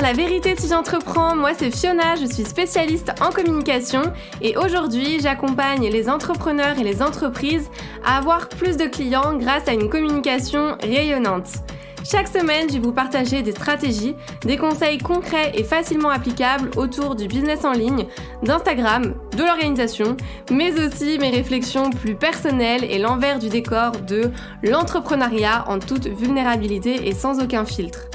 La vérité si j'entreprends, moi c'est Fiona, je suis spécialiste en communication et aujourd'hui j'accompagne les entrepreneurs et les entreprises à avoir plus de clients grâce à une communication rayonnante. Chaque semaine, je vais vous partager des stratégies, des conseils concrets et facilement applicables autour du business en ligne, d'Instagram, de l'organisation, mais aussi mes réflexions plus personnelles et l'envers du décor de l'entrepreneuriat en toute vulnérabilité et sans aucun filtre.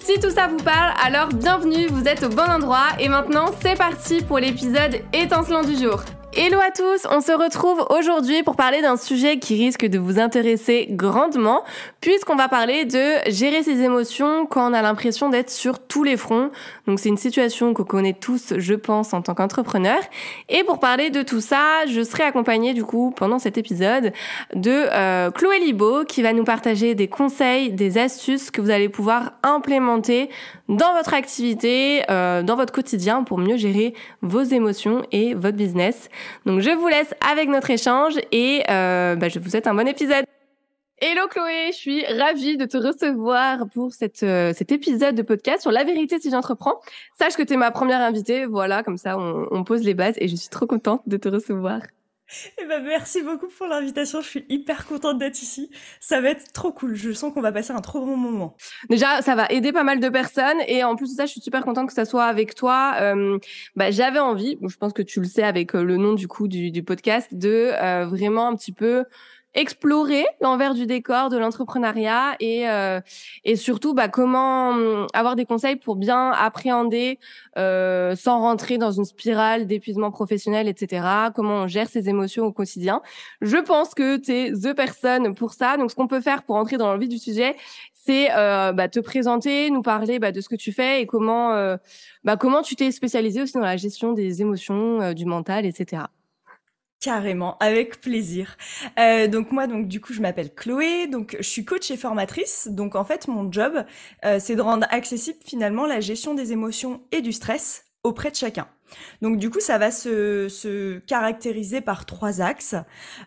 Si tout ça vous parle, alors bienvenue, vous êtes au bon endroit et maintenant c'est parti pour l'épisode étincelant du jour. Hello à tous, on se retrouve aujourd'hui pour parler d'un sujet qui risque de vous intéresser grandement puisqu'on va parler de gérer ses émotions quand on a l'impression d'être sur tous les fronts. Donc c'est une situation qu'on connaît tous, je pense, en tant qu'entrepreneur. Et pour parler de tout ça, je serai accompagnée du coup pendant cet épisode de Chloé Libaud qui va nous partager des conseils, des astuces que vous allez pouvoir implémenter dans votre activité, dans votre quotidien pour mieux gérer vos émotions et votre business. Donc je vous laisse avec notre échange et je vous souhaite un bon épisode. Hello Chloé, je suis ravie de te recevoir pour cet épisode de podcast sur la vérité si j'entreprends. Sache que tu es ma première invitée, voilà, comme ça on pose les bases et je suis trop contente de te recevoir. Eh ben, merci beaucoup pour l'invitation, je suis hyper contente d'être ici. Ça va être trop cool, je sens qu'on va passer un trop bon moment. Déjà, ça va aider pas mal de personnes et en plus de ça, je suis super contente que ça soit avec toi. J'avais envie, je pense que tu le sais avec le nom du coup du podcast, de vraiment un petit peu explorer l'envers du décor de l'entrepreneuriat et surtout comment avoir des conseils pour bien appréhender sans rentrer dans une spirale d'épuisement professionnel, etc. Comment on gère ses émotions au quotidien. Je pense que t'es the personne pour ça. Donc ce qu'on peut faire pour entrer dans le vif du sujet, c'est te présenter, nous parler de ce que tu fais et comment tu t'es spécialisée aussi dans la gestion des émotions, du mental, etc. Carrément, avec plaisir. Donc moi, du coup, je m'appelle Chloé, donc je suis coach et formatrice. Donc en fait, mon job, c'est de rendre accessible finalement la gestion des émotions et du stress auprès de chacun. Donc du coup, ça va se caractériser par 3 axes.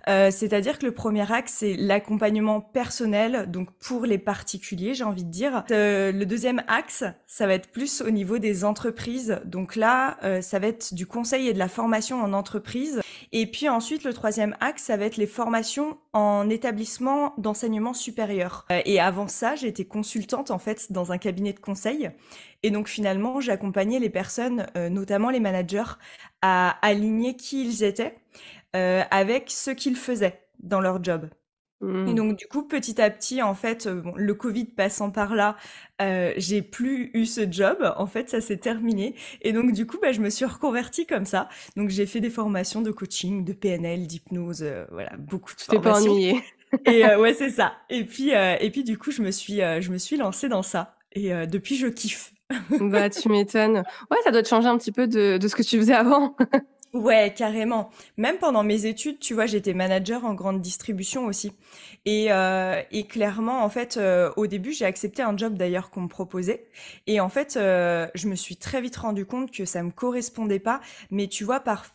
C'est-à-dire que le premier axe, c'est l'accompagnement personnel, donc pour les particuliers, j'ai envie de dire. Le deuxième axe, ça va être plus au niveau des entreprises. Donc là, ça va être du conseil et de la formation en entreprise. Et puis ensuite, le troisième axe, ça va être les formations en établissement d'enseignement supérieur. Et avant ça, j'ai été consultante en fait dans un cabinet de conseil. Et donc finalement, j'accompagnais les personnes, notamment les managers, à aligner qui ils étaient avec ce qu'ils faisaient dans leur job. Et donc du coup, petit à petit, en fait, le Covid passant par là, j'ai plus eu ce job. En fait, ça s'est terminé. Et donc du coup, je me suis reconvertie comme ça. Donc j'ai fait des formations de coaching, de PNL, d'hypnose, voilà, beaucoup de formations. Tu t'es pas ennuyée. Et ouais, c'est ça. Et puis du coup, je me suis lancée dans ça. Et depuis, je kiffe. Tu m'étonnes. Ouais, ça doit te changer un petit peu de ce que tu faisais avant. Ouais, carrément. Même pendant mes études, tu vois, j'étais manager en grande distribution aussi. Et clairement, en fait, au début, j'ai accepté un job d'ailleurs qu'on me proposait. Et en fait, je me suis très vite rendu compte que ça me correspondait pas. Mais tu vois, par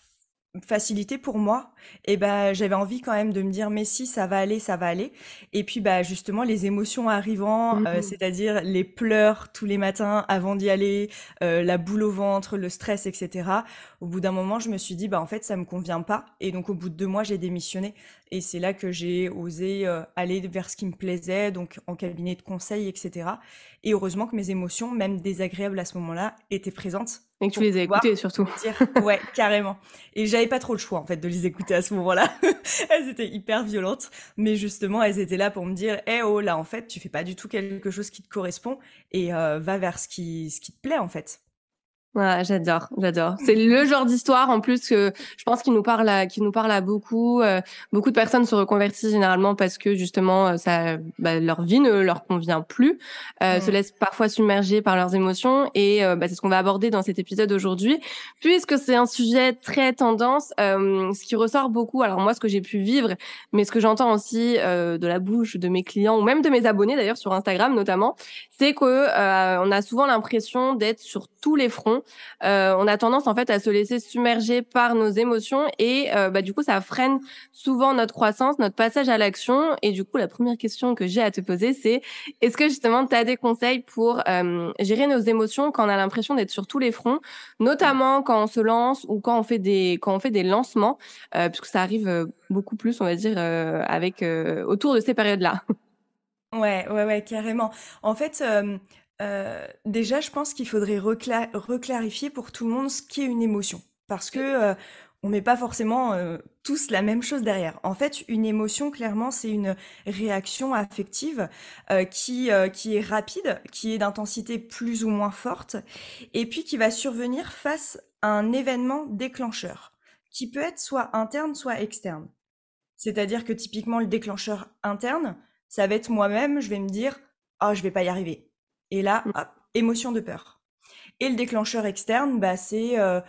facilité pour moi, et j'avais envie quand même de me dire mais si ça va aller, ça va aller. Et puis justement les émotions arrivant, c'est-à-dire les pleurs tous les matins avant d'y aller, la boule au ventre, le stress, etc. Au bout d'un moment, je me suis dit en fait ça me convient pas. Et donc au bout de 2 mois, j'ai démissionné. Et c'est là que j'ai osé aller vers ce qui me plaisait, donc en cabinet de conseil, etc. Et heureusement que mes émotions, même désagréables à ce moment-là, étaient présentes. Et que tu les as écoutées surtout. Ouais, carrément. Et j'avais pas trop le choix en fait de les écouter à ce moment-là. Elles étaient hyper violentes, mais justement elles étaient là pour me dire oh là en fait tu fais pas du tout quelque chose qui te correspond et va vers ce qui te plaît en fait. Ouais, j'adore. C'est le genre d'histoire en plus que je pense qu'il nous parle à beaucoup. Beaucoup de personnes se reconvertissent généralement parce que justement leur vie ne leur convient plus, se laissent parfois submerger par leurs émotions et c'est ce qu'on va aborder dans cet épisode aujourd'hui puisque c'est un sujet très tendance. Ce qui ressort beaucoup. Alors moi, ce que j'ai pu vivre, mais ce que j'entends aussi de la bouche de mes clients ou même de mes abonnés d'ailleurs sur Instagram notamment, c'est que on a souvent l'impression d'être sur tous les fronts. on a tendance en fait à se laisser submerger par nos émotions et du coup ça freine souvent notre croissance, notre passage à l'action. Et du coup la première question que j'ai à te poser c'est est-ce que justement tu as des conseils pour gérer nos émotions quand on a l'impression d'être sur tous les fronts, notamment quand on se lance ou quand on fait des lancements, puisque ça arrive beaucoup plus on va dire avec autour de ces périodes-là. Ouais, ouais, ouais, carrément. En fait, déjà, je pense qu'il faudrait reclarifier pour tout le monde ce qu'est une émotion. Parce que on met pas forcément tous la même chose derrière. En fait, une émotion, clairement, c'est une réaction affective qui est rapide, qui est d'intensité plus ou moins forte, et puis qui va survenir face à un événement déclencheur, qui peut être soit interne, soit externe. C'est-à-dire que typiquement, le déclencheur interne, ça va être moi-même, je vais me dire, oh, je vais pas y arriver. Et là, hop, émotion de peur. Et le déclencheur externe, bah, c'est euh,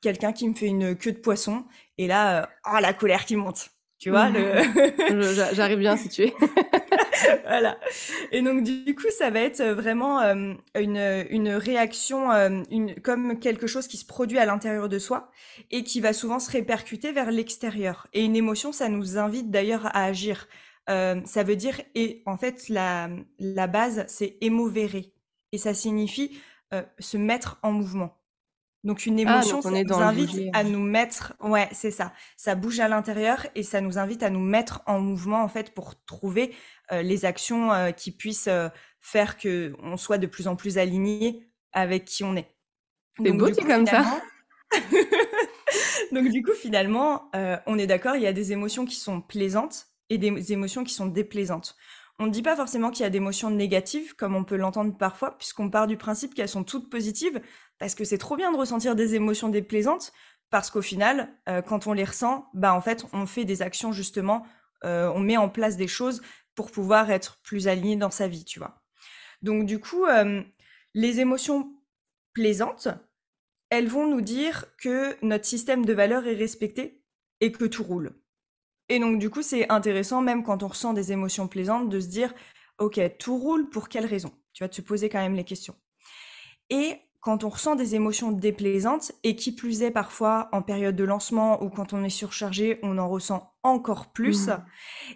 quelqu'un qui me fait une queue de poisson. Et là, oh, la colère qui monte. Tu vois, J'arrive bien à situer. voilà. Et donc, du coup, ça va être vraiment une réaction, comme quelque chose qui se produit à l'intérieur de soi et qui va souvent se répercuter vers l'extérieur. Et une émotion, ça nous invite d'ailleurs à agir. Ça veut dire, et en fait, la base, c'est émovere. Et ça signifie se mettre en mouvement. Donc une Ah, émotion, donc on ça est nous dans le invite bouger. à nous mettre, ouais, c'est ça. Ça bouge à l'intérieur et ça nous invite à nous mettre en mouvement en fait pour trouver les actions qui puissent faire que on soit de plus en plus aligné avec qui on est. C'est Donc beau du dit coup comme ça. finalement, on est d'accord, il y a des émotions qui sont plaisantes et des émotions qui sont déplaisantes. On ne dit pas forcément qu'il y a des émotions négatives, comme on peut l'entendre parfois, puisqu'on part du principe qu'elles sont toutes positives, parce que c'est trop bien de ressentir des émotions déplaisantes, parce qu'au final, quand on les ressent, bah en fait, on fait des actions justement, on met en place des choses pour pouvoir être plus aligné dans sa vie, tu vois. Donc du coup, les émotions plaisantes, elles vont nous dire que notre système de valeurs est respecté et que tout roule. Et donc, du coup, c'est intéressant, même quand on ressent des émotions plaisantes, de se dire, OK, tout roule pour quelle raison? Tu vas te poser quand même les questions. Et quand on ressent des émotions déplaisantes, et qui plus est parfois en période de lancement ou quand on est surchargé, on en ressent encore plus,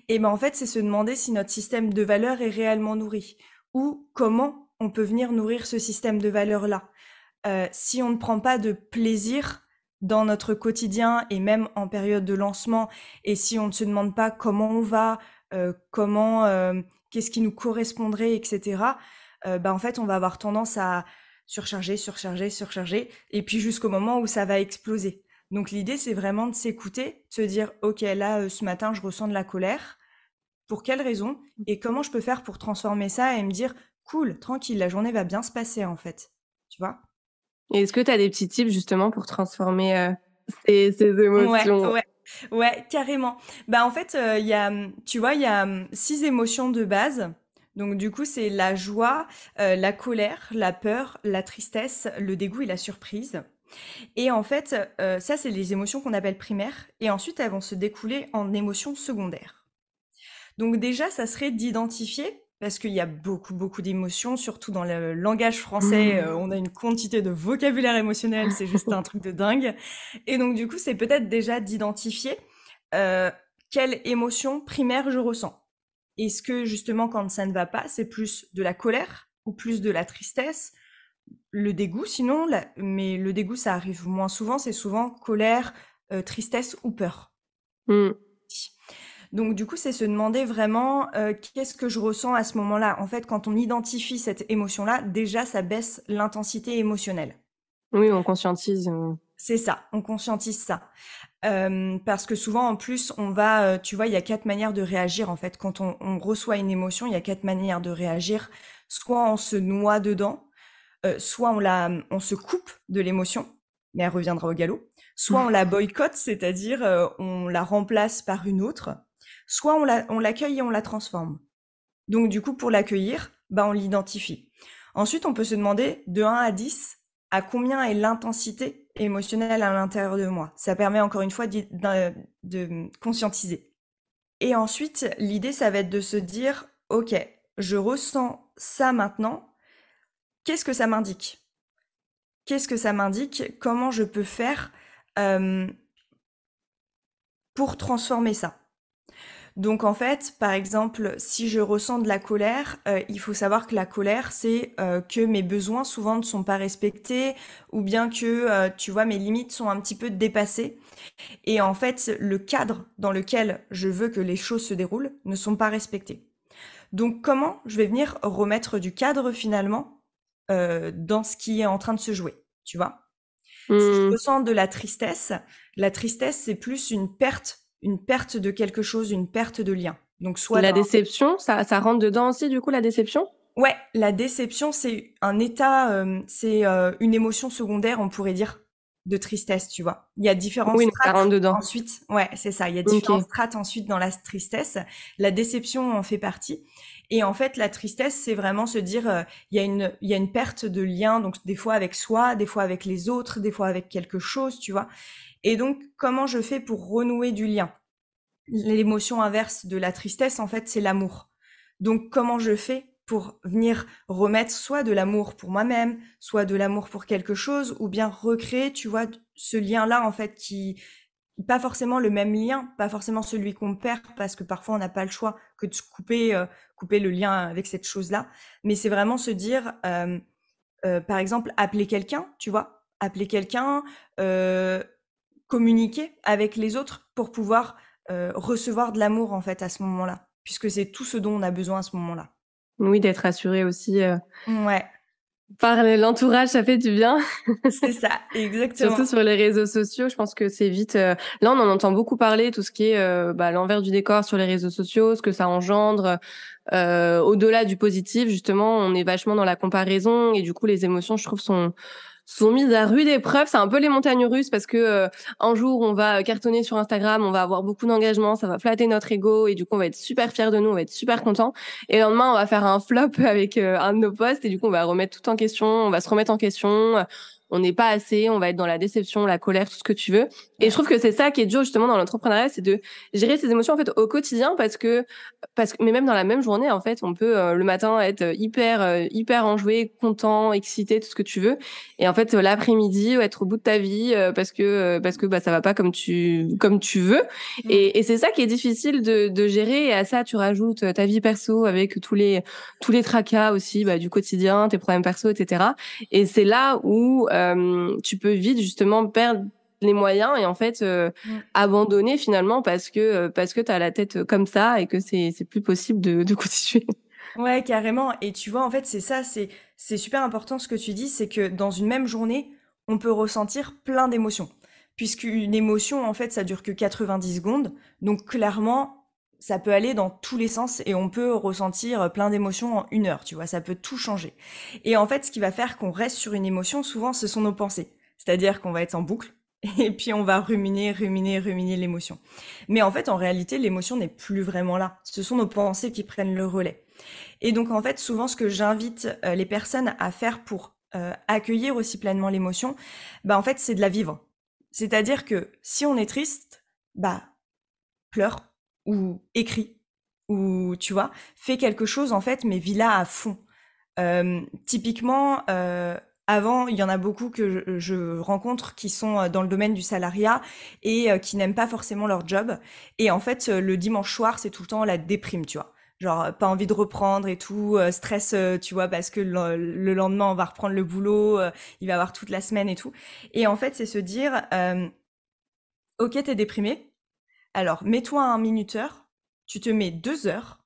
et ben en fait, c'est se demander si notre système de valeurs est réellement nourri ou comment on peut venir nourrir ce système de valeurs-là. Si on ne prend pas de plaisir dans notre quotidien et même en période de lancement, et si on ne se demande pas comment on va, qu'est-ce qui nous correspondrait, etc., en fait, on va avoir tendance à surcharger, surcharger, surcharger, et puis jusqu'au moment où ça va exploser. Donc l'idée, c'est vraiment de s'écouter, de se dire, ok, là, ce matin, je ressens de la colère. Pour quelle raison? Et comment je peux faire pour transformer ça et me dire, cool, tranquille, la journée va bien se passer, en fait. Tu vois? Et est-ce que tu as des petits tips justement pour transformer ces Ouais, émotions? ouais, ouais, carrément. Bah, en fait, il y a, tu vois, il y a 6 émotions de base. Donc du coup, c'est la joie, la colère, la peur, la tristesse, le dégoût et la surprise. Et en fait, ça, c'est les émotions qu'on appelle primaires. Et ensuite, elles vont se découler en émotions secondaires. Donc déjà, ça serait d'identifier, parce qu'il y a beaucoup, beaucoup d'émotions, surtout dans le langage français, on a une quantité de vocabulaire émotionnel, c'est juste un truc de dingue. Et donc du coup, c'est peut-être déjà d'identifier euh, quelle émotion primaire je ressens. Est-ce que justement, quand ça ne va pas, c'est plus de la colère ou plus de la tristesse, le dégoût sinon, mais le dégoût, ça arrive moins souvent, c'est souvent colère, tristesse ou peur. Mm. Donc du coup, c'est se demander vraiment qu'est-ce que je ressens à ce moment-là. En fait, quand on identifie cette émotion-là, déjà, ça baisse l'intensité émotionnelle. Oui, on conscientise. C'est ça, on conscientise ça. Parce que souvent, en plus, on va, tu vois, il y a 4 manières de réagir, en fait. Quand on reçoit une émotion, il y a 4 manières de réagir. Soit on se noie dedans, soit on se coupe de l'émotion, mais elle reviendra au galop. Soit on la boycotte, c'est-à-dire on la remplace par une autre. Soit on l'accueille et on la transforme. Donc du coup, pour l'accueillir, on l'identifie. Ensuite, on peut se demander de 1 à 10, à combien est l'intensité émotionnelle à l'intérieur de moi. Ça permet encore une fois de conscientiser. Et ensuite, l'idée, ça va être de se dire, ok, je ressens ça maintenant, qu'est-ce que ça m'indique? qu'est-ce que ça m'indique? Comment je peux faire euh, pour transformer ça? Donc en fait, par exemple, si je ressens de la colère, il faut savoir que la colère, c'est que mes besoins souvent ne sont pas respectés ou bien que, tu vois, mes limites sont un petit peu dépassées. Et en fait, le cadre dans lequel je veux que les choses se déroulent ne sont pas respectés. Donc comment je vais venir remettre du cadre finalement dans ce qui est en train de se jouer, tu vois? Si je Hmm. ressens de la tristesse, c'est plus une perte de quelque chose, une perte de lien. Donc soit La d'un déception, ça rentre dedans aussi, du coup, la déception? ouais, la déception, c'est un état, c'est une émotion secondaire, on pourrait dire, de tristesse, tu vois. Il y a différentes Oui, donc ça rentre strates dedans. ensuite. Ouais, c'est ça. Il y a différentes Ok. strates ensuite dans la tristesse. La déception en fait partie. Et en fait, la tristesse, c'est vraiment se dire, il y a une perte de lien, donc des fois avec soi, des fois avec les autres, des fois avec quelque chose, tu vois. Et donc, comment je fais pour renouer du lien? L'émotion inverse de la tristesse, en fait, c'est l'amour. Donc, comment je fais pour venir remettre soit de l'amour pour moi-même, soit de l'amour pour quelque chose, ou bien recréer, tu vois, ce lien-là, en fait, qui, pas forcément le même lien, pas forcément celui qu'on perd, parce que parfois on n'a pas le choix que de se couper, couper le lien avec cette chose-là. Mais c'est vraiment se dire, par exemple, appeler quelqu'un, tu vois, appeler quelqu'un, euh, communiquer avec les autres pour pouvoir recevoir de l'amour en fait à ce moment-là, puisque c'est tout ce dont on a besoin à ce moment-là. Oui, d'être assuré aussi Ouais, par l'entourage, ça fait du bien. c'est ça, exactement. Surtout sur les réseaux sociaux, je pense que c'est vite. Là, on en entend beaucoup parler, tout ce qui est l'envers du décor sur les réseaux sociaux, ce que ça engendre. Au-delà du positif, justement, on est vachement dans la comparaison et du coup, les émotions, je trouve, sont mises à rude épreuve. C'est un peu les montagnes russes parce que un jour, on va cartonner sur Instagram, on va avoir beaucoup d'engagement, ça va flatter notre ego et du coup, on va être super fiers de nous, on va être super content. Et le lendemain, on va faire un flop avec un de nos posts et du coup, on va remettre tout en question, on va se remettre en question. On n'est pas assez, on va être dans la déception, la colère, tout ce que tu veux. Et je Ouais. trouve que c'est ça qui est dur justement dans l'entrepreneuriat, c'est de gérer ses émotions en fait au quotidien mais même dans la même journée en fait, on peut le matin être hyper enjoué, content, excité, tout ce que tu veux, et en fait l'après-midi être au bout de ta vie parce que bah ça va pas comme tu veux, Mm. et c'est ça qui est difficile de gérer. Et à ça tu rajoutes ta vie perso avec tous les tracas aussi du quotidien, tes problèmes perso, etc. Et c'est là où tu peux vite justement perdre les moyens et en fait Mm. abandonner finalement parce que t'as la tête comme ça et que c'est plus possible de continuer. Ouais, carrément. Et tu vois, en fait, c'est ça, c'est super important ce que tu dis, c'est que dans une même journée, on peut ressentir plein d'émotions. Puisqu'une émotion, en fait, ça dure que 90 secondes. Donc, clairement, ça peut aller dans tous les sens et on peut ressentir plein d'émotions en 1 heure, tu vois, ça peut tout changer. Et en fait, ce qui va faire qu'on reste sur une émotion, souvent, ce sont nos pensées. C'est-à-dire qu'on va être en boucle et puis on va ruminer l'émotion. Mais en fait, en réalité, l'émotion n'est plus vraiment là. Ce sont nos pensées qui prennent le relais. Et donc en fait, souvent ce que j'invite les personnes à faire pour accueillir aussi pleinement l'émotion, bah en fait, c'est de la vivre. C'est-à-dire que si on est triste, bah pleure ou écris ou tu vois, fais quelque chose en fait, mais vis-la à fond. Typiquement, avant, il y en a beaucoup que je rencontre qui sont dans le domaine du salariat et qui n'aiment pas forcément leur job. Et en fait, le dimanche soir, c'est tout le temps la déprime, tu vois. Genre, pas envie de reprendre et tout, stress, tu vois, parce que le lendemain, on va reprendre le boulot, il va y avoir toute la semaine et tout. Et en fait, c'est se dire, ok, t'es déprimé, alors mets-toi un minuteur, tu te mets 2 heures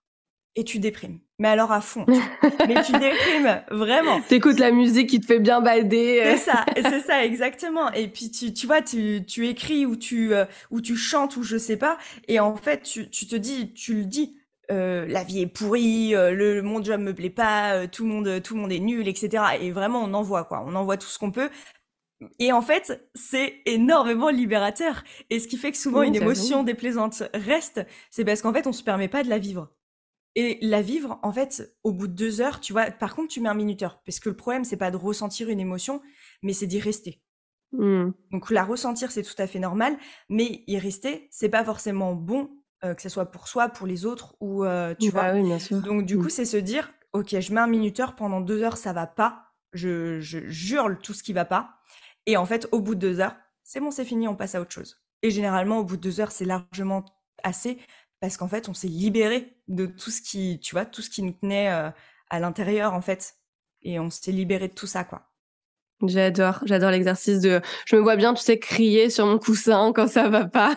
et tu déprimes. Mais alors à fond, tu vois. Mais tu déprimes, vraiment. T'écoutes la musique qui te fait bien bader. C'est ça, exactement. Et puis tu vois, tu écris ou tu chantes ou je sais pas. Et en fait, tu te dis, tu le dis, la vie est pourrie, mon job me plaît pas, tout le monde est nul, etc. Et vraiment, on envoie quoi. On envoie tout ce qu'on peut. Et en fait, c'est énormément libérateur. Et ce qui fait que souvent Oui, une j'avoue. émotion déplaisante reste, c'est parce qu'en fait, on se permet pas de la vivre. Et la vivre, en fait, au bout de 2 heures, tu vois, par contre, tu mets un minuteur. Parce que le problème, c'est pas de ressentir une émotion, mais c'est d'y rester. Hmm. Donc la ressentir, c'est tout à fait normal, mais y rester, c'est pas forcément bon, que ce soit pour soi, pour les autres, ou tu vois. Bah oui, bien sûr. Donc du Hmm. coup, c'est se dire, ok, je mets un minuteur pendant 2 heures, ça va pas. je hurle tout ce qui va pas. Et en fait, au bout de 2 heures, c'est bon, c'est fini, on passe à autre chose. Et généralement, au bout de 2 heures, c'est largement assez parce qu'en fait, on s'est libéré de tout ce qui, tu vois, tout ce qui nous tenait à l'intérieur, en fait. Et on s'est libéré de tout ça, quoi. J'adore l'exercice de je me vois bien, tu sais, crier sur mon coussin quand ça va pas.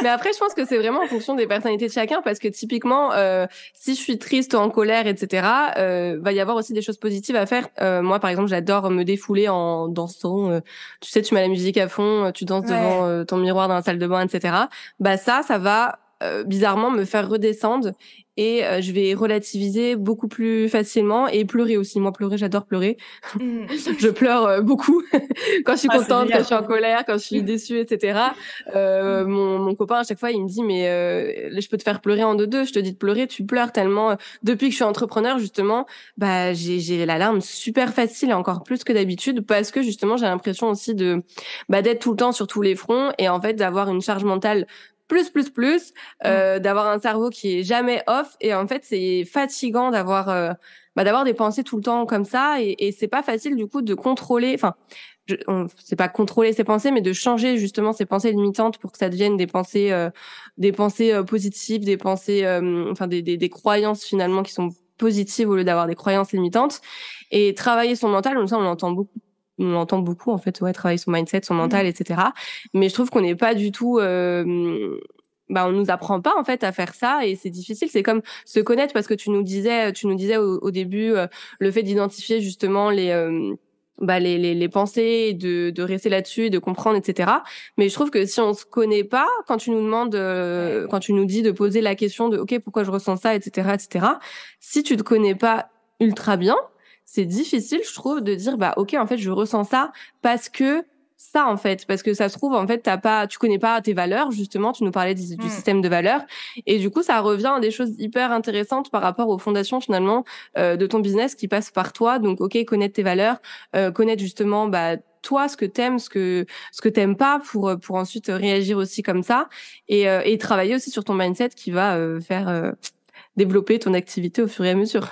Mais après, je pense que c'est vraiment en fonction des personnalités de chacun parce que typiquement, si je suis triste ou en colère, etc., va y avoir aussi des choses positives à faire. Moi, par exemple, j'adore me défouler en dansant. Tu sais, tu mets la musique à fond, tu danses devant Ouais. ton miroir dans la salle de bain, etc. Bah ça va bizarrement me faire redescendre et je vais relativiser beaucoup plus facilement et pleurer aussi. Moi, pleurer, j'adore pleurer. Mhm. Je pleure beaucoup quand je suis Ah, c'est contente, quand je génial. suis en colère, quand je suis déçue, etc. Mon copain à chaque fois il me dit mais je peux te faire pleurer en deux. Je te dis de pleurer, tu pleures tellement. Depuis que je suis entrepreneur justement, bah j'ai la larme super facile et encore plus que d'habitude parce que justement j'ai l'impression aussi de d'être tout le temps sur tous les fronts et en fait d'avoir une charge mentale plus, Mhm. d'avoir un cerveau qui est jamais off et en fait c'est fatigant d'avoir des pensées tout le temps comme ça et c'est pas facile du coup de contrôler enfin c'est pas contrôler ses pensées mais de changer justement ses pensées limitantes pour que ça devienne des pensées positives des pensées enfin des croyances finalement qui sont positives au lieu d'avoir des croyances limitantes et travailler son mental comme ça on l'entend beaucoup en fait ouais travailler son mindset son mental Mhm. etc mais je trouve qu'on n'est pas du tout on nous apprend pas en fait à faire ça et c'est difficile c'est comme se connaître parce que tu nous disais au début le fait d'identifier justement les pensées de rester là-dessus et de comprendre etc mais je trouve que si on se connaît pas quand tu nous demandes Ouais. quand tu nous dis de poser la question de ok pourquoi je ressens ça etc si tu te connais pas ultra bien c'est difficile je trouve de dire bah ok en fait je ressens ça parce que ça en fait parce que ça se trouve en fait tu connais pas tes valeurs justement tu nous parlais du Mhm. système de valeurs et du coup ça revient à des choses hyper intéressantes par rapport aux fondations finalement de ton business qui passe par toi donc ok connaître tes valeurs connaître justement toi ce que t'aimes ce que t'aimes pas pour ensuite réagir aussi comme ça et travailler aussi sur ton mindset qui va faire développer ton activité au fur et à mesure.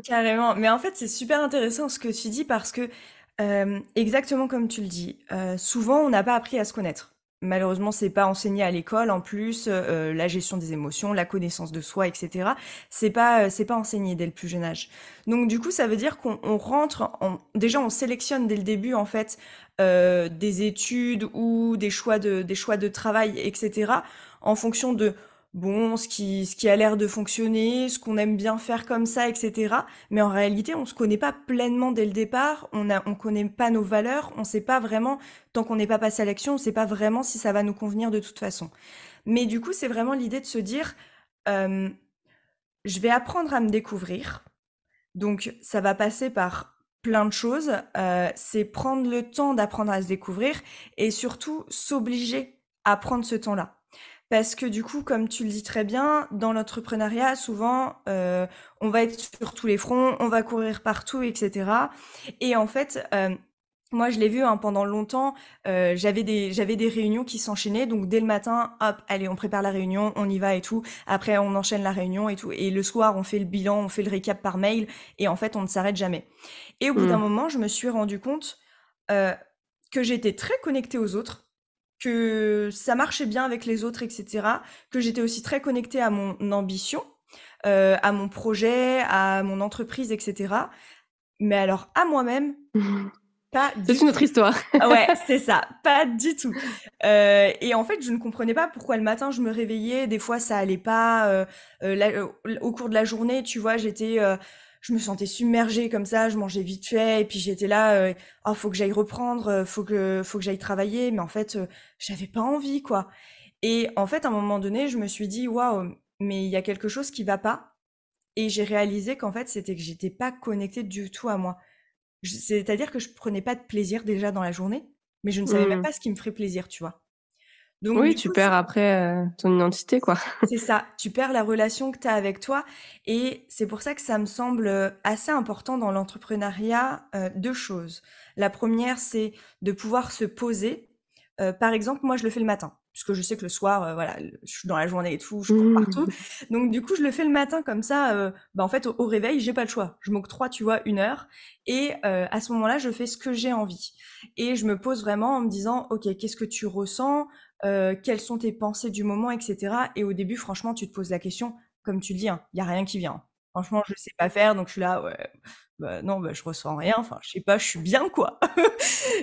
Carrément. Mais en fait, c'est super intéressant ce que tu dis parce que, exactement comme tu le dis, souvent on n'a pas appris à se connaître. Malheureusement, c'est pas enseigné à l'école en plus, la gestion des émotions, la connaissance de soi et cetera. C'est pas enseigné dès le plus jeune âge. Donc du coup, ça veut dire qu'on rentre en déjà on sélectionne dès le début en fait, des études ou des choix de travail et cetera, en fonction de, bon, ce qui a l'air de fonctionner, ce qu'on aime bien faire comme ça et cetera. Mais en réalité, on se connaît pas pleinement dès le départ, on connaît pas nos valeurs, on sait pas vraiment, tant qu'on n'est pas passé à l'action, on sait pas vraiment si ça va nous convenir de toute façon. Mais du coup, c'est vraiment l'idée de se dire, euh, je vais apprendre à me découvrir. Donc, ça va passer par plein de choses. C'est prendre le temps d'apprendre à se découvrir et surtout s'obliger à prendre ce temps-là. Parce que du coup, comme tu le dis très bien, dans l'entrepreneuriat, souvent, on va être sur tous les fronts, on va courir partout, etc. Et en fait, moi, je l'ai vu hein, pendant longtemps, j'avais des réunions qui s'enchaînaient. Donc, dès le matin, hop, allez, on prépare la réunion, on y va et tout. Après, on enchaîne la réunion et tout. Et le soir, on fait le bilan, on fait le récap par mail. Et en fait, on ne s'arrête jamais. Et au bout d'un Mm. moment, je me suis rendu compte euh, que j'étais très connectée aux autres, que ça marchait bien avec les autres, etc. Que j'étais aussi très connectée à mon ambition, à mon projet, à mon entreprise, etc. Mais alors à moi-même, pas C'est du une autre tout. histoire. Ah ouais, c'est ça, pas du tout. Et en fait, je ne comprenais pas pourquoi le matin je me réveillais, des fois ça allait pas. Au cours de la journée, tu vois, je me sentais submergée comme ça, je mangeais vite fait, et puis j'étais là, oh faut que j'aille reprendre, faut que j'aille travailler, mais en fait, j'avais pas envie quoi. Et en fait, à un moment donné, je me suis dit waouh, mais il y a quelque chose qui va pas. Et j'ai réalisé qu'en fait, c'était que j'étais pas connectée du tout à moi. C'est-à-dire que je prenais pas de plaisir déjà dans la journée, mais je ne savais même Mm. pas ce qui me ferait plaisir, tu vois? Donc Oui, du tu coup, perds après ton identité, quoi. c'est ça, tu perds la relation que tu as avec toi et c'est pour ça que ça me semble, assez important dans l'entrepreneuriat, 2 choses. La première, c'est de pouvoir se poser. Par exemple, moi, je le fais le matin. puisque je sais que le soir, voilà, je suis dans la journée et tout, je cours partout. Donc du coup, je le fais le matin comme ça. En fait, au réveil, j'ai pas le choix. Je m'octroie, tu vois, 1 heure, et à ce moment-là, je fais ce que j'ai envie. Et je me pose vraiment en me disant, ok, qu'est-ce que tu ressens, quelles sont tes pensées du moment, etc. Et au début, franchement, tu te poses la question, comme tu le dis, il y a rien qui vient. Franchement, je sais pas faire, donc je suis là, ouais, bah non, bah je ressens rien. Enfin, je sais pas, je suis bien, quoi.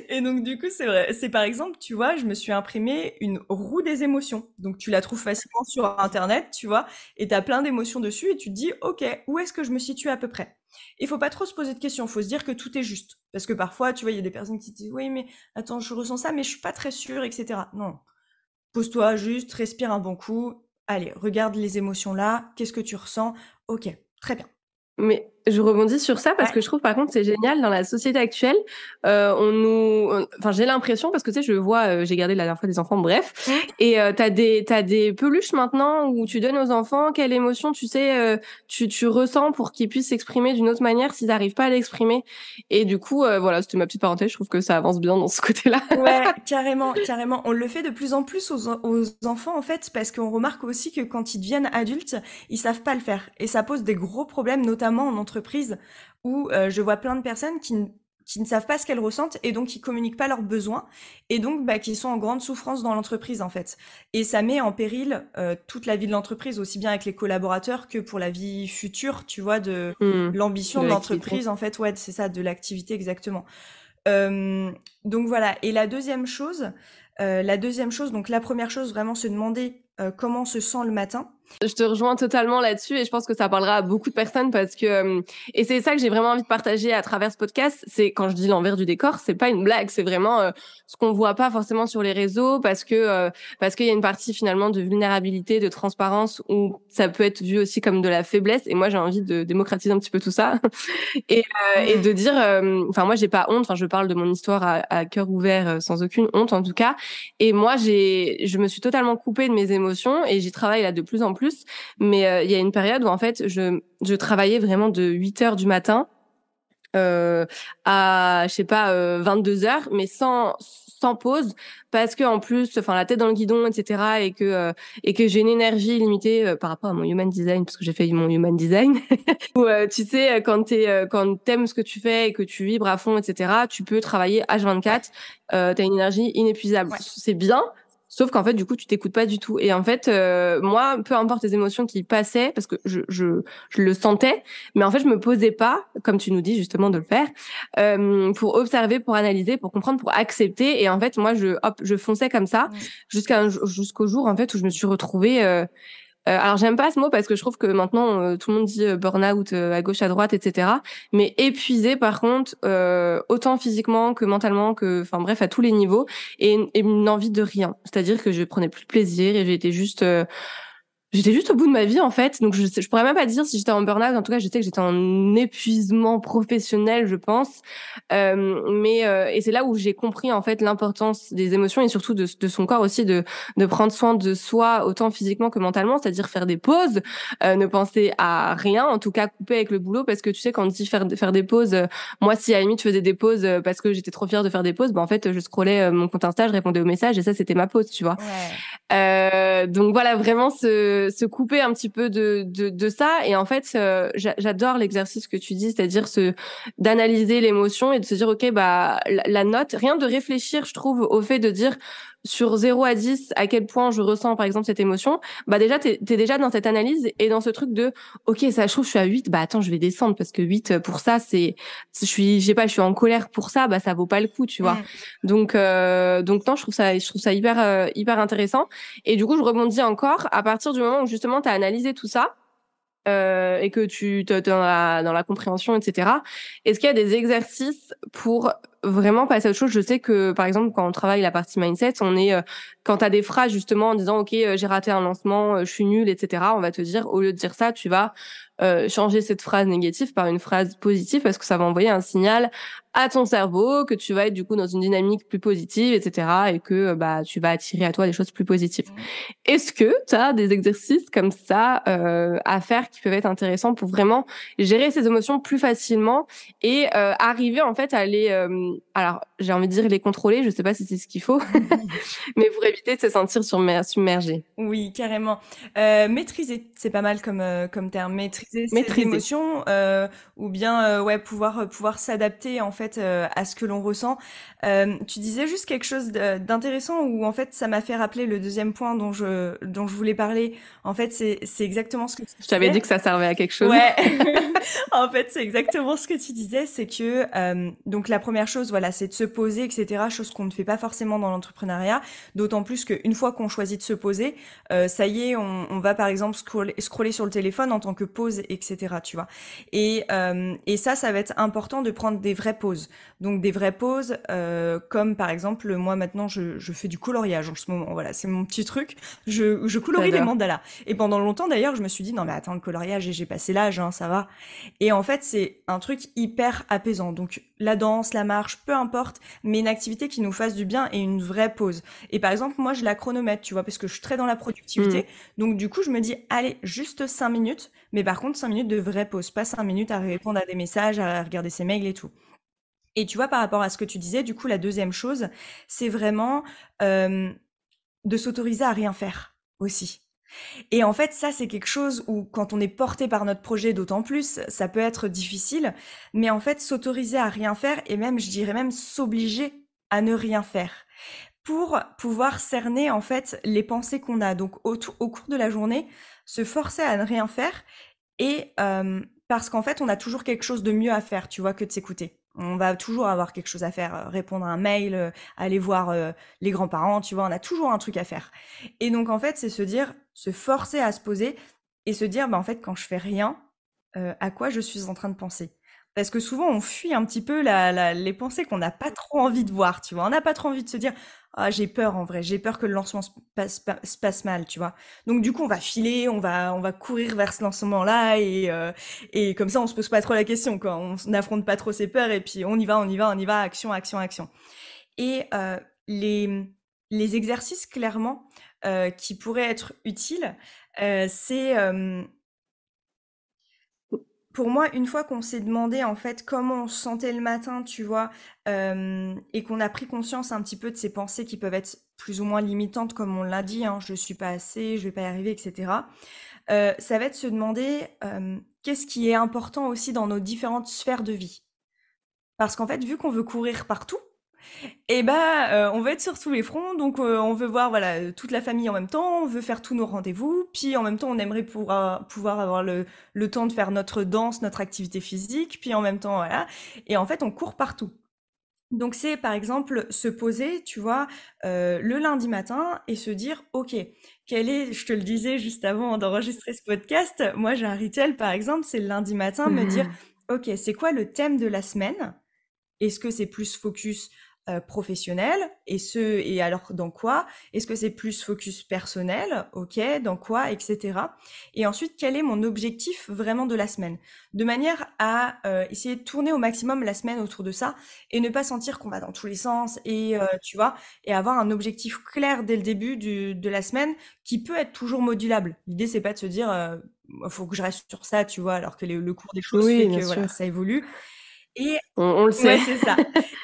Et donc du coup, c'est vrai. C'est par exemple, tu vois, je me suis imprimé une roue des émotions. Donc tu la trouves facilement sur Internet, tu vois, et t'as plein d'émotions dessus, et tu te dis, ok, où est-ce que je me situe à peu près? Il faut pas trop se poser de questions. Il faut se dire que tout est juste, parce que parfois, tu vois, il y a des personnes qui te disent, oui, mais attends, je ressens ça, mais je suis pas très sûre, etc. Non, pose-toi juste, respire un bon coup. Allez, regarde les émotions là. Qu'est-ce que tu ressens? Ok, très bien. Mais je rebondis sur ça parce Ouais. que je trouve par contre c'est génial dans la société actuelle. Enfin j'ai l'impression parce que tu sais je vois, j'ai gardé la dernière fois des enfants, bref, Mmh. et t'as des peluches maintenant où tu donnes aux enfants quelle émotion tu sais tu ressens pour qu'ils puissent s'exprimer d'une autre manière s'ils n'arrivent pas à l'exprimer. Et du coup voilà c'était ma petite parenthèse. Je trouve que ça avance bien dans ce côté-là. Ouais, carrément, carrément. On le fait de plus en plus aux enfants, en fait, parce qu'on remarque aussi que quand ils deviennent adultes, ils savent pas le faire. Et ça pose des gros problèmes, notamment en entreprise, où je vois plein de personnes qui ne savent pas ce qu'elles ressentent et donc qui communiquent pas leurs besoins et donc bah, qui sont en grande souffrance dans l'entreprise, en fait. Et ça met en péril toute la vie de l'entreprise, aussi bien avec les collaborateurs que pour la vie future, tu vois, de l'ambition De de l'activité. l'entreprise, en fait. Ouais, c'est ça, de l'activité, exactement. Euh, donc voilà. Et la deuxième chose, donc la première chose, vraiment se demander comment on se sent le matin. Je te rejoins totalement là-dessus et je pense que ça parlera à beaucoup de personnes parce que et c'est ça que j'ai vraiment envie de partager à travers ce podcast. C'est quand je dis l'envers du décor, c'est pas une blague, c'est vraiment ce qu'on voit pas forcément sur les réseaux parce qu'il y a une partie finalement de vulnérabilité, de transparence où ça peut être vu aussi comme de la faiblesse. Et moi j'ai envie de démocratiser un petit peu tout ça et Mm. de dire, enfin moi j'ai pas honte, enfin je parle de mon histoire à cœur ouvert sans aucune honte en tout cas. Et moi je me suis totalement coupée de mes émotions et j'y travaille là de plus en plus. Mais il y a une période où en fait je travaillais vraiment de 8 heures du matin à je sais pas 22 heures, mais sans pause parce que en plus enfin la tête dans le guidon etc. Et que j'ai une énergie limitée par rapport à mon human design parce que j'ai fait mon human design où tu sais quand t'aimes ce que tu fais et que tu vibres à fond etc. tu peux travailler Ouais, H24, t'as une énergie inépuisable, ouais. c'est bien. Sauf qu'en fait, du coup, tu t'écoutes pas du tout. Et en fait, moi, peu importe les émotions qui passaient, parce que je le sentais, mais en fait, je me posais pas, comme tu nous dis justement de le faire, pour observer, pour analyser, pour comprendre, pour accepter. Et en fait, moi, je fonçais comme ça Mm. jusqu'au jour en fait où je me suis retrouvée. Alors j'aime pas ce mot parce que je trouve que maintenant tout le monde dit burn-out à gauche à droite etc. Mais épuisé par contre autant physiquement que mentalement que enfin bref à tous les niveaux et une envie de rien. C'est-à-dire que je prenais plus de plaisir et j'étais juste au bout de ma vie en fait, donc je pourrais même pas dire si j'étais en burn-out. En tout cas, je sais que j'étais en épuisement professionnel, je pense. Et c'est là où j'ai compris en fait l'importance des émotions et surtout de son corps aussi, de prendre soin de soi autant physiquement que mentalement, c'est-à-dire faire des pauses, ne penser à rien, en tout cas couper avec le boulot parce que tu sais quand on dit faire des pauses, moi si à la limite je faisais des pauses parce que j'étais trop fière de faire des pauses, ben en fait je scrollais mon compte Insta, je répondais aux messages et ça c'était ma pause, tu vois. Ouais. Donc voilà, vraiment se couper un petit peu de ça. Et en fait, j'adore l'exercice que tu dis, c'est-à-dire d'analyser l'émotion et de se dire, OK, bah, la note, rien de réfléchir, je trouve, au fait de dire sur 0 à 10 à quel point je ressens, par exemple, cette émotion. Bah, déjà, t'es déjà dans cette analyse et dans ce truc de, OK, ça, je trouve, je suis à 8, bah, attends, je vais descendre parce que 8 pour ça, je sais pas, je suis en colère pour ça, bah, ça vaut pas le coup, tu vois. Mm. Donc non, je trouve ça hyper intéressant. Et du coup, je rebondis encore à partir du moment où justement tu as analysé tout ça et que tu t'es dans la compréhension, etc. Est-ce qu'il y a des exercices pour vraiment passer à autre chose? Je sais que par exemple quand on travaille la partie mindset, on est quand tu as des phrases justement en disant OK, j'ai raté un lancement, je suis nulle, etc. On va te dire au lieu de dire ça, tu vas changer cette phrase négative par une phrase positive parce que ça va envoyer un signal à ton cerveau que tu vas être du coup dans une dynamique plus positive, etc. et que tu vas attirer à toi des choses plus positives. Est-ce que tu as des exercices comme ça à faire qui peuvent être intéressants pour vraiment gérer ces émotions plus facilement et arriver en fait à les alors j'ai envie de dire les contrôler, je sais pas si c'est ce qu'il faut, mais pour éviter de se sentir submergé. Oui, carrément. Maîtriser, c'est pas mal comme terme. Maîtriser ses Maîtriser. émotions, ou bien ouais pouvoir s'adapter en fait à ce que l'on ressent. Tu disais juste quelque chose d'intéressant où en fait ça m'a fait rappeler le deuxième point dont je voulais parler. En fait, c'est exactement ce que tu Je t'avais dit disais. que ça servait à quelque chose. Ouais, en fait, c'est exactement ce que tu disais, c'est que donc la première chose, voilà, c'est de se poser, etc. Chose qu'on ne fait pas forcément dans l'entrepreneuriat, d'autant plus qu'une fois qu'on choisit de se poser, ça y est, on va par exemple scroller sur le téléphone en tant que pause, etc. Tu vois. Et ça va être important de prendre des vraies pauses. Donc des vraies pauses, comme par exemple, moi maintenant, je fais du coloriage en ce moment. Voilà, c'est mon petit truc. Je colorie les J'adore. mandalas. Et pendant longtemps d'ailleurs, je me suis dit non mais attends, le coloriage, j'ai passé l'âge, hein, ça va. Et en fait, c'est un truc hyper apaisant. Donc la danse, la marche, peu importe, mais une activité qui nous fasse du bien et une vraie pause. Et par exemple, moi, je la chronomètre, tu vois, parce que je suis très dans la productivité. Donc du coup, je me dis, allez, juste 5 minutes, mais par contre, 5 minutes de vraie pause, pas 5 minutes à répondre à des messages, à regarder ses mails et tout. Et tu vois, par rapport à ce que tu disais, du coup, la deuxième chose, c'est vraiment euh, de s'autoriser à rien faire aussi. Et en fait, ça, c'est quelque chose où, quand on est porté par notre projet, d'autant plus, ça peut être difficile. Mais en fait, s'autoriser à rien faire et même, je dirais même, s'obliger à ne rien faire pour pouvoir cerner, en fait, les pensées qu'on a. Donc, au cours de la journée, se forcer à ne rien faire et parce qu'en fait, on a toujours quelque chose de mieux à faire, tu vois, que de s'écouter. On va toujours avoir quelque chose à faire, répondre à un mail, aller voir les grands-parents, tu vois, on a toujours un truc à faire. Et donc, en fait, c'est se dire, se forcer à se poser et se dire, bah, en fait, quand je fais rien, à quoi je suis en train de penser? Parce que souvent, on fuit un petit peu les pensées qu'on n'a pas trop envie de voir, tu vois. On n'a pas trop envie de se dire, ah, j'ai peur en vrai, j'ai peur que le lancement se passe mal, tu vois. Donc du coup, on va filer, on va courir vers ce lancement-là et comme ça, on se pose pas trop la question, quoi. On n'affronte pas trop ses peurs et puis on y va, action, action, action. Et les exercices clairement qui pourraient être utiles, c'est pour moi, une fois qu'on s'est demandé en fait comment on se sentait le matin, tu vois, et qu'on a pris conscience un petit peu de ces pensées qui peuvent être plus ou moins limitantes, comme on l'a dit, hein, je suis pas assez, je vais pas y arriver, etc. Ça va être se demander qu'est-ce qui est important aussi dans nos différentes sphères de vie. Parce qu'en fait, vu qu'on veut courir partout, et bah, on veut être sur tous les fronts, donc on veut voir voilà toute la famille en même temps, on veut faire tous nos rendez-vous, puis en même temps on aimerait pouvoir avoir le temps de faire notre danse, notre activité physique, puis en même temps voilà. Et en fait on court partout. Donc c'est par exemple se poser, tu vois, le lundi matin et se dire ok, je te le disais juste avant d'enregistrer ce podcast, moi j'ai un rituel par exemple, c'est le lundi matin me dire ok c'est quoi le thème de la semaine? Est-ce que c'est plus focus professionnel et alors dans quoi? Est-ce que c'est plus focus personnel? Ok, dans quoi, etc. Et ensuite, quel est mon objectif vraiment de la semaine? De manière à essayer de tourner au maximum la semaine autour de ça et ne pas sentir qu'on va dans tous les sens et tu vois, et avoir un objectif clair dès le début de la semaine qui peut être toujours modulable. L'idée, c'est pas de se dire faut que je reste sur ça, tu vois, alors que le cours des choses Oui, fait bien que voilà, sûr. ça évolue. Et On le sait. ouais, c'est ça.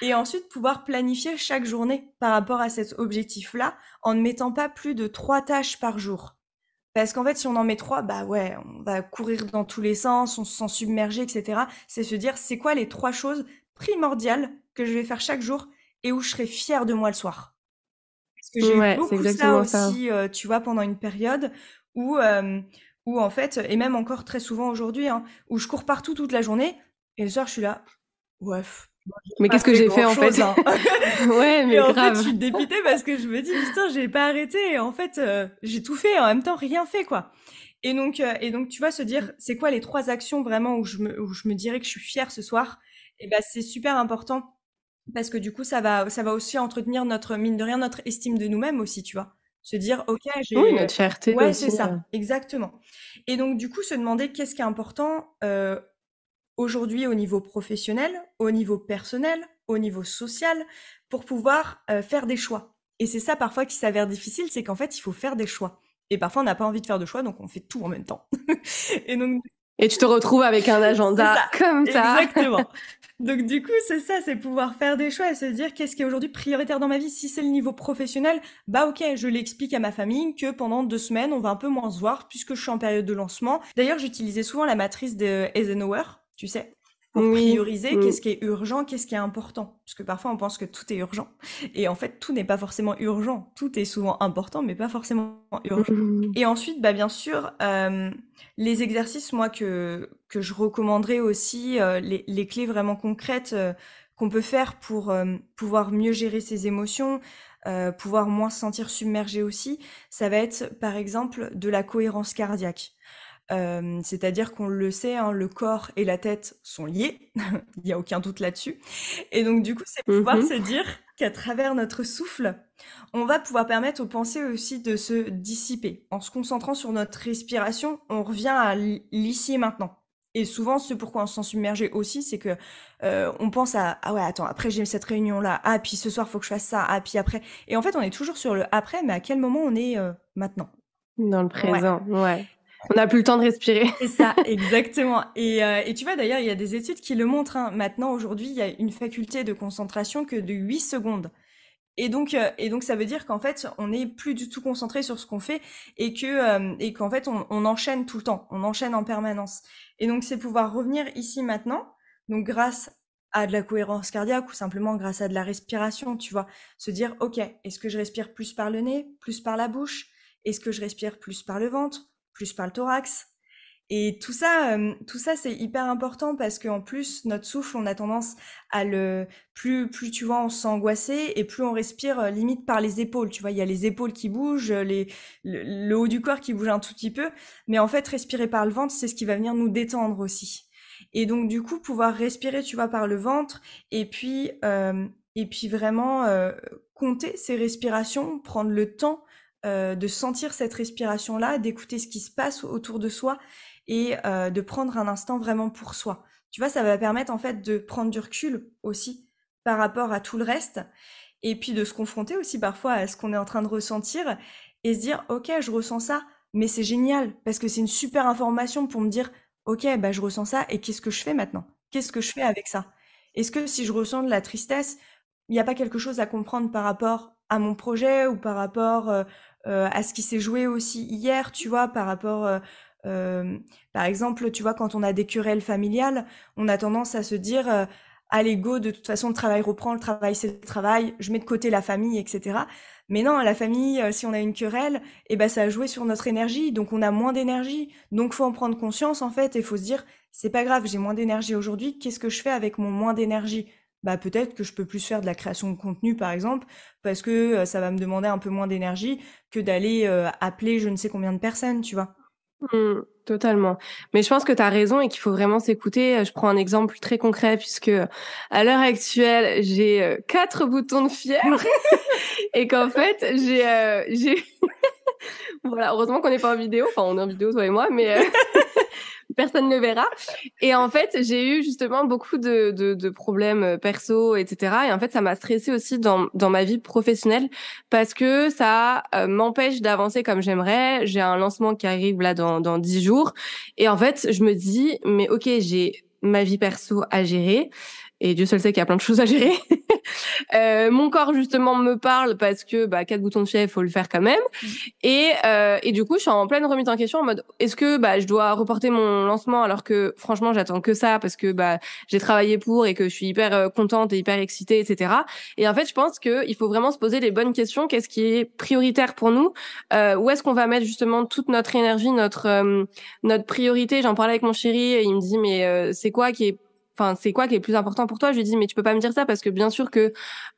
Et ensuite, pouvoir planifier chaque journée par rapport à cet objectif-là, en ne mettant pas plus de 3 tâches par jour. Parce qu'en fait, si on en met 3, bah ouais, on va courir dans tous les sens, on se sent submergé, etc. C'est se dire, c'est quoi les 3 choses primordiales que je vais faire chaque jour et où je serai fière de moi le soir. Parce que j'ai eu Ouais, c'est beaucoup ça exactement ça. aussi, tu vois, pendant une période où, où en fait, et même encore très souvent aujourd'hui, hein, où je cours partout toute la journée et le soir, je suis là, ouais, moi, j'ai Mais pas qu'est-ce que fait j'ai fait en fait? grand-chose, hein. Ouais, Et mais en fait, je grave. suis dépitée parce que je me dis, putain, j'ai pas arrêté. Et en fait, j'ai tout fait, en même temps, rien fait, quoi. Et donc, tu vois, se dire, c'est quoi les 3 actions vraiment où je me dirais que je suis fière ce soir? Et ben, c'est super important parce que du coup, ça va aussi entretenir mine de rien, notre estime de nous-mêmes aussi, tu vois. Se dire, ok, Oui, notre fierté ouais, aussi. c'est ça, exactement. Et donc, du coup, se demander qu'est-ce qui est important aujourd'hui au niveau professionnel, au niveau personnel, au niveau social, pour pouvoir faire des choix. Et c'est ça parfois qui s'avère difficile, c'est qu'en fait, il faut faire des choix. Et parfois, on n'a pas envie de faire de choix, donc on fait tout en même temps. Et donc, Et tu te retrouves avec un agenda comme ça. Exactement. Donc du coup, c'est ça, c'est pouvoir faire des choix et se dire qu'est-ce qui est aujourd'hui prioritaire dans ma vie. Si c'est le niveau professionnel, bah ok, je l'explique à ma famille que pendant 2 semaines, on va un peu moins se voir puisque je suis en période de lancement. D'ailleurs, j'utilisais souvent la matrice de Eisenhower, tu sais, pour prioriser qu'est-ce qui est urgent, qu'est-ce qui est important. Parce que parfois, on pense que tout est urgent. Et en fait, tout n'est pas forcément urgent. Tout est souvent important, mais pas forcément urgent. Et ensuite, bah, bien sûr, les exercices, moi, que je recommanderais aussi, les clés vraiment concrètes qu'on peut faire pour pouvoir mieux gérer ses émotions, pouvoir moins se sentir submergé aussi, ça va être, par exemple, de la cohérence cardiaque. C'est-à-dire qu'on le sait, hein, le corps et la tête sont liés, il n'y a aucun doute là-dessus. Et donc du coup, c'est pouvoir se dire qu'à travers notre souffle, on va pouvoir permettre aux pensées aussi de se dissiper. En se concentrant sur notre respiration, on revient à l'ici et maintenant. Et souvent, ce pourquoi on se sent submergé aussi, c'est que on pense à ah ouais, attends, après j'ai cette réunion là, ah puis ce soir faut que je fasse ça, ah puis après. Et en fait, on est toujours sur le après, mais à quel moment on est maintenant? Dans le présent, ouais. On n'a plus le temps de respirer. C'est ça, exactement. Et tu vois, d'ailleurs, il y a des études qui le montrent. Hein. Maintenant, aujourd'hui, il y a une faculté de concentration que de 8 secondes. Et donc, ça veut dire qu'en fait, on n'est plus du tout concentré sur ce qu'on fait et qu'en fait, on enchaîne tout le temps. On enchaîne en permanence. Et donc, c'est pouvoir revenir ici maintenant. Donc, grâce à de la cohérence cardiaque ou simplement grâce à de la respiration, tu vois. Se dire, OK, est-ce que je respire plus par le nez, plus par la bouche? Est-ce que je respire plus par le ventre? Plus par le thorax. Et tout ça, c'est hyper important parce qu'en plus, notre souffle, on a tendance à plus tu vois, on se sent angoissé et plus on respire limite par les épaules. Tu vois, il y a les épaules qui bougent, le haut du corps qui bouge un tout petit peu. Mais en fait, respirer par le ventre, c'est ce qui va venir nous détendre aussi. Et donc, du coup, pouvoir respirer, tu vois, par le ventre et puis vraiment compter ses respirations, prendre le temps de sentir cette respiration-là, d'écouter ce qui se passe autour de soi et de prendre un instant vraiment pour soi. Tu vois, ça va permettre en fait de prendre du recul aussi par rapport à tout le reste et puis de se confronter aussi parfois à ce qu'on est en train de ressentir et se dire ok, je ressens ça, mais c'est génial parce que c'est une super information pour me dire ok, bah je ressens ça et qu'est-ce que je fais maintenant? Qu'est-ce que je fais avec ça? Est-ce que si je ressens de la tristesse, il n'y a pas quelque chose à comprendre par rapport à mon projet ou par rapport à ce qui s'est joué aussi hier, tu vois, par rapport, par exemple, tu vois, quand on a des querelles familiales, on a tendance à se dire, allez, go, de toute façon, le travail reprend, le travail, c'est le travail, je mets de côté la famille, etc. Mais non, la famille, si on a une querelle, eh ben, ça a joué sur notre énergie, donc on a moins d'énergie. Donc, faut en prendre conscience, en fait, et faut se dire, c'est pas grave, j'ai moins d'énergie aujourd'hui, qu'est-ce que je fais avec mon moins d'énergie? Bah peut-être que je peux plus faire de la création de contenu par exemple parce que ça va me demander un peu moins d'énergie que d'aller appeler je ne sais combien de personnes, tu vois. Totalement. Mais je pense que tu as raison et qu'il faut vraiment s'écouter. Je prends un exemple très concret puisque à l'heure actuelle, j'ai 4 boutons de fièvre et qu'en fait, j'ai voilà, heureusement qu'on n'est pas en vidéo, enfin on est en vidéo toi et moi, mais personne ne le verra. Et en fait, j'ai eu justement beaucoup de problèmes perso, etc. Et en fait, ça m'a stressée aussi dans ma vie professionnelle parce que ça m'empêche d'avancer comme j'aimerais. J'ai un lancement qui arrive là dans 10 jours. Et en fait, je me dis, mais ok, j'ai ma vie perso à gérer. Et Dieu seul sait qu'il y a plein de choses à gérer. Mon corps justement me parle parce que 4 boutons de fièvre, faut le faire quand même. Et du coup, je suis en pleine remise en question en mode est-ce que je dois reporter mon lancement alors que franchement, j'attends que ça parce que j'ai travaillé pour et que je suis hyper contente et hyper excitée, etc. Et en fait, je pense que il faut vraiment se poser les bonnes questions. Qu'est-ce qui est prioritaire pour nous? Où est-ce qu'on va mettre justement toute notre énergie, notre priorité? J'en parlais avec mon chéri et il me dit mais c'est quoi qui est plus important pour toi? Je lui dis mais tu peux pas me dire ça parce que bien sûr que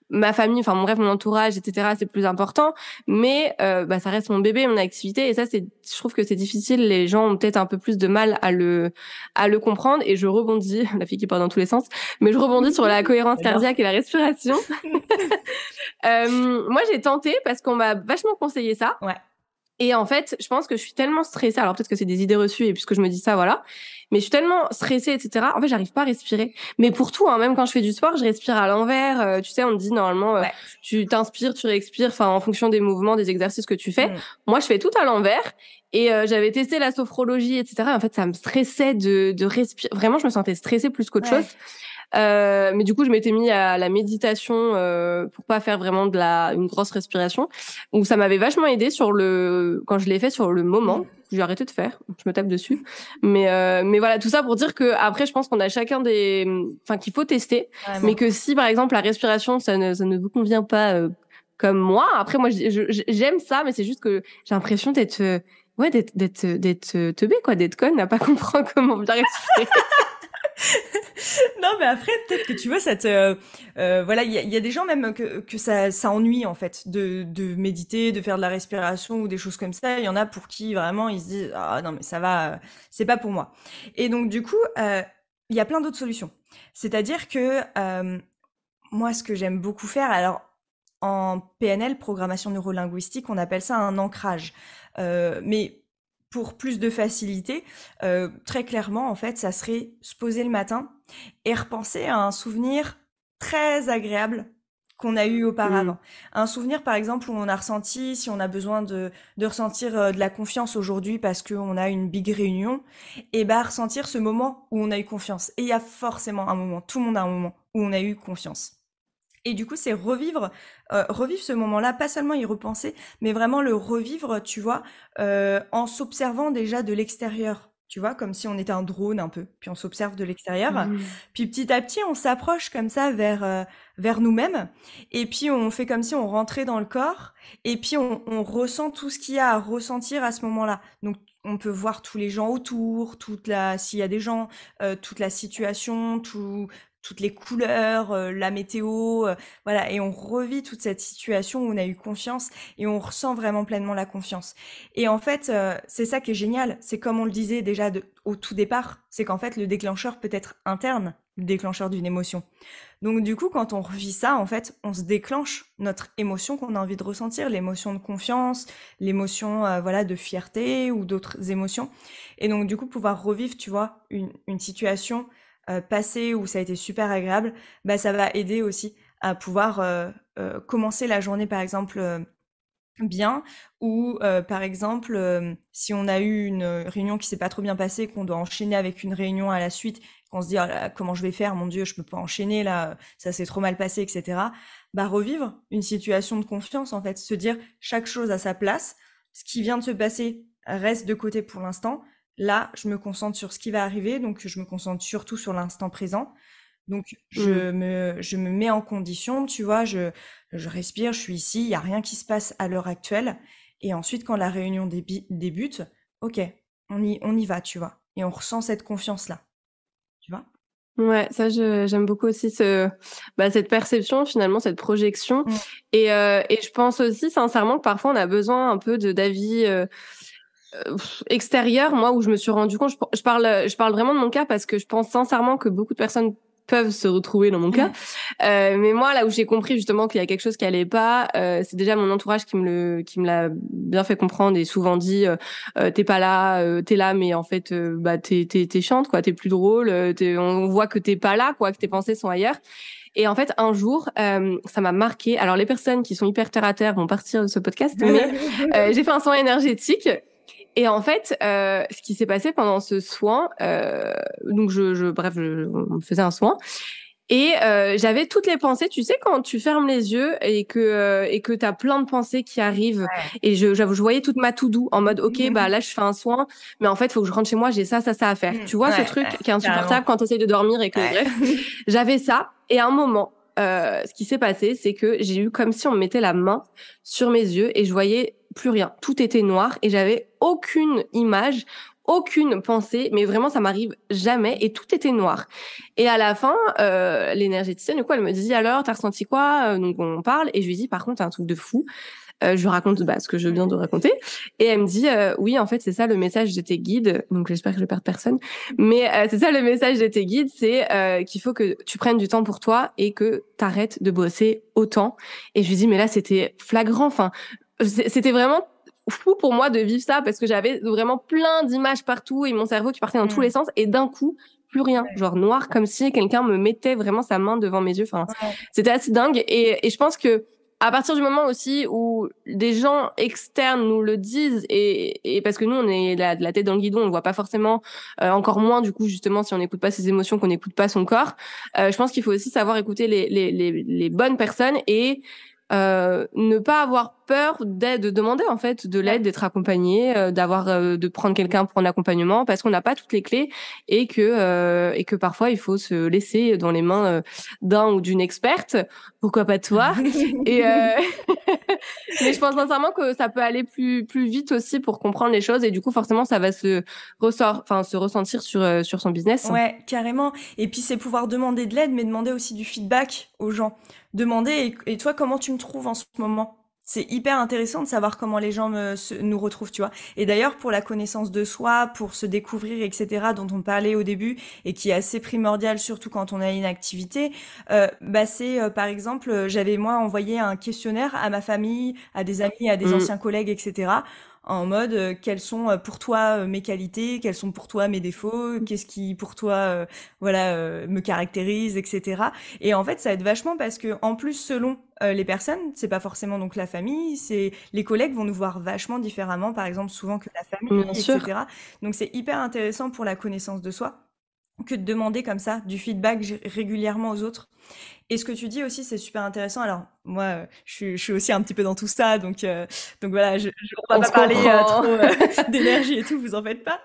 ma famille, enfin bref, mon entourage, etc. c'est plus important, mais ça reste mon bébé, mon activité, et ça je trouve que c'est difficile. Les gens ont peut-être un peu plus de mal à le comprendre, et je rebondis, la fille qui part dans tous les sens, mais je rebondis sur la cohérence cardiaque et la respiration. Moi j'ai tenté parce qu'on m'a vachement conseillé ça. Ouais. Et en fait, je pense que je suis tellement stressée. Alors peut-être que c'est des idées reçues et puisque je me dis ça, voilà. Mais je suis tellement stressée, etc. En fait, j'arrive pas à respirer. Mais pour tout, hein, même quand je fais du sport, je respire à l'envers. Tu sais, on te dit normalement, Ouais. tu t'inspires, tu respires, enfin en fonction des mouvements, des exercices que tu fais. Mm. Moi, je fais tout à l'envers. Et j'avais testé la sophrologie, etc. Et en fait, ça me stressait de respirer. Vraiment, je me sentais stressée plus qu'autre chose. Ouais. Mais du coup, je m'étais mis à la méditation pour pas faire vraiment une grosse respiration. Où ça m'avait vachement aidé quand je l'ai fait sur le moment. Mm. J'ai arrêté de faire, je me tape dessus. Mais voilà, tout ça pour dire que après, je pense qu'on a chacun enfin qu'il faut tester, Vraiment. mais que si par exemple la respiration ça ne vous convient pas comme moi, après moi j'aime ça, mais c'est juste que j'ai l'impression d'être d'être teubé quoi, d'être conne, à pas comprendre comment bien respirer. Non, mais après, peut-être que tu vois, voilà, il y a des gens même que ça ennuie en fait de méditer, de faire de la respiration ou des choses comme ça. Il y en a pour qui vraiment ils se disent ah non mais ça va, c'est pas pour moi. Et donc du coup, il y a plein d'autres solutions. C'est-à-dire que moi, ce que j'aime beaucoup faire, alors en PNL, programmation neurolinguistique, on appelle ça un ancrage. Mais pour plus de facilité, très clairement, en fait, ça serait se poser le matin et repenser à un souvenir très agréable qu'on a eu auparavant. Un souvenir, par exemple, où on a ressenti, si on a besoin de ressentir de la confiance aujourd'hui parce qu'on a une big réunion, et ben ressentir ce moment où on a eu confiance. Et il y a forcément un moment, tout le monde a un moment où on a eu confiance. Et du coup, c'est revivre ce moment-là, pas seulement y repenser, mais vraiment le revivre, tu vois, en s'observant déjà de l'extérieur, tu vois, comme si on était un drone un peu, puis on s'observe de l'extérieur. Mhm. Puis petit à petit, on s'approche comme ça vers nous-mêmes, et puis on fait comme si on rentrait dans le corps, et puis on ressent tout ce qu'il y a à ressentir à ce moment-là. Donc on peut voir tous les gens autour, s'il y a des gens, toute la situation, toutes les couleurs, la météo, voilà, et on revit toute cette situation où on a eu confiance et on ressent vraiment pleinement la confiance. Et en fait, c'est ça qui est génial, c'est comme on le disait déjà au tout départ, c'est qu'en fait le déclencheur peut être interne, le déclencheur d'une émotion. Donc du coup, quand on revit ça, en fait, on se déclenche notre émotion qu'on a envie de ressentir, l'émotion de confiance, l'émotion voilà de fierté ou d'autres émotions. Et donc du coup, pouvoir revivre, tu vois, une situation passé où ça a été super agréable, bah, ça va aider aussi à pouvoir commencer la journée, par exemple, bien, ou par exemple, si on a eu une réunion qui s'est pas trop bien passée, qu'on doit enchaîner avec une réunion à la suite, qu'on se dit oh là, comment je vais faire, mon Dieu, je peux pas enchaîner là, ça s'est trop mal passé, etc. Bah revivre une situation de confiance en fait, se dire chaque chose à sa place, ce qui vient de se passer reste de côté pour l'instant. Là, je me concentre sur ce qui va arriver, donc je me concentre surtout sur l'instant présent. Donc Mhm. je me mets en condition, tu vois, je respire, je suis ici, il y a rien qui se passe à l'heure actuelle. Et ensuite, quand la réunion débute, ok, on y va, tu vois. Et on ressent cette confiance-là, tu vois. Ouais, ça j'aime beaucoup aussi cette perception finalement, cette projection Mm. et je pense aussi sincèrement que parfois on a besoin un peu de d'avis extérieur, moi où je me suis rendu compte, je parle vraiment de mon cas parce que je pense sincèrement que beaucoup de personnes peuvent se retrouver dans mon cas. Mm. Mais moi, là où j'ai compris justement qu'il y a quelque chose qui allait pas, c'est déjà mon entourage qui me l'a bien fait comprendre et souvent dit t'es pas là, t'es là, mais en fait t'es chiante quoi, t'es plus drôle, on voit que t'es pas là quoi, que tes pensées sont ailleurs. Et en fait, un jour, ça m'a marqué. Alors, les personnes qui sont hyper terre à terre vont partir de ce podcast, mais j'ai fait un soin énergétique. Et en fait, ce qui s'est passé pendant ce soin, donc on me faisait un soin. Et j'avais toutes les pensées, tu sais, quand tu fermes les yeux et que t'as plein de pensées qui arrivent. Et je voyais toute ma to-do en mode, ok, bah là je fais un soin, mais en fait faut que je rentre chez moi, j'ai ça à faire. Mm. Tu vois ce Ouais, truc ouais, qui est carrément. insupportable quand t'essayes de dormir et que Ouais. bref, j'avais ça. Et à un moment, ce qui s'est passé, c'est que j'ai eu comme si on me mettait la main sur mes yeux et je voyais plus rien. Tout était noir et j'avais aucune image, aucune pensée, mais vraiment ça m'arrive jamais et tout était noir. Et à la fin, l'énergéticienne, du coup, elle me dit alors, t'as ressenti quoi? Donc on parle et je lui dis par contre un truc de fou. Je lui raconte ce que je viens de raconter et elle me dit oui en fait c'est ça le message de tes guides. Donc j'espère que je perds personne, mais c'est ça le message de tes guides, c'est qu'il faut que tu prennes du temps pour toi et que t'arrêtes de bosser autant. Et je lui dis mais là c'était flagrant. Enfin c'était vraiment fou pour moi de vivre ça parce que j'avais vraiment plein d'images partout et mon cerveau qui partait dans tous les sens et d'un coup, plus rien, genre noir, comme si quelqu'un me mettait vraiment sa main devant mes yeux. Enfin, c'était assez dingue. Et je pense que à partir du moment aussi où des gens externes nous le disent et parce que nous on est la tête dans le guidon, on voit pas forcément, encore moins du coup justement si on n'écoute pas ses émotions, qu'on n'écoute pas son corps. Je pense qu'il faut aussi savoir écouter les bonnes personnes et ne pas avoir peur de demander en fait de l'aide, d'être accompagné, de prendre quelqu'un pour un accompagnement parce qu'on n'a pas toutes les clés et que parfois il faut se laisser dans les mains d'un ou d'une experte, pourquoi pas toi. Et mais je pense sincèrement que ça peut aller plus vite aussi pour comprendre les choses et du coup forcément ça va se ressentir sur son business. Ouais, carrément. Et puis c'est pouvoir demander de l'aide mais demander aussi du feedback aux gens. Demander et toi comment tu me trouves en ce moment? C'est hyper intéressant de savoir comment les gens nous retrouvent, tu vois. Et d'ailleurs, pour la connaissance de soi, pour se découvrir, etc., dont on parlait au début et qui est assez primordial, surtout quand on a une activité, c'est par exemple, j'avais moi envoyé un questionnaire à ma famille, à des amis, à des anciens collègues, etc., en mode quelles sont pour toi mes qualités, quels sont pour toi mes défauts, qu'est-ce qui pour toi me caractérise, etc. Et en fait ça aide vachement parce que en plus selon les personnes, c'est pas forcément donc la famille, c'est les collègues vont nous voir vachement différemment par exemple souvent que la famille, Bien sûr. etc. Donc c'est hyper intéressant pour la connaissance de soi que de demander comme ça du feedback régulièrement aux autres. Et ce que tu dis aussi, c'est super intéressant. Alors, moi, je suis aussi un petit peu dans tout ça, donc voilà, on va pas parler trop d'énergie et tout, vous en faites pas.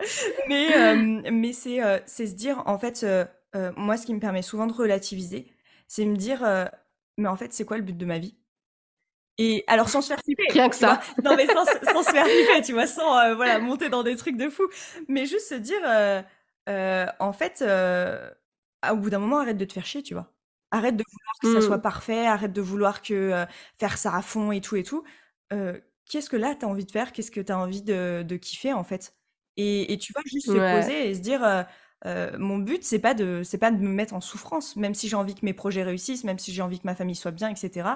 Mais c'est se dire, en fait, moi, ce qui me permet souvent de relativiser, c'est me dire, mais en fait, c'est quoi le but de ma vie? Et alors, sans se faire flipper, Rien que tu vois. ça. Non, mais sans se faire flipper, tu vois, sans monter dans des trucs de fou. Mais juste se dire, en fait, au bout d'un moment, arrête de te faire chier, tu vois. Arrête de vouloir que ça soit parfait, arrête de vouloir que faire ça à fond et tout et tout. Qu'est-ce que là, tu as envie de faire? Qu'est-ce que tu as envie de kiffer, en fait? Et tu vois, juste se Ouais. poser et se dire, mon but, c'est pas de me mettre en souffrance, même si j'ai envie que mes projets réussissent, même si j'ai envie que ma famille soit bien, etc.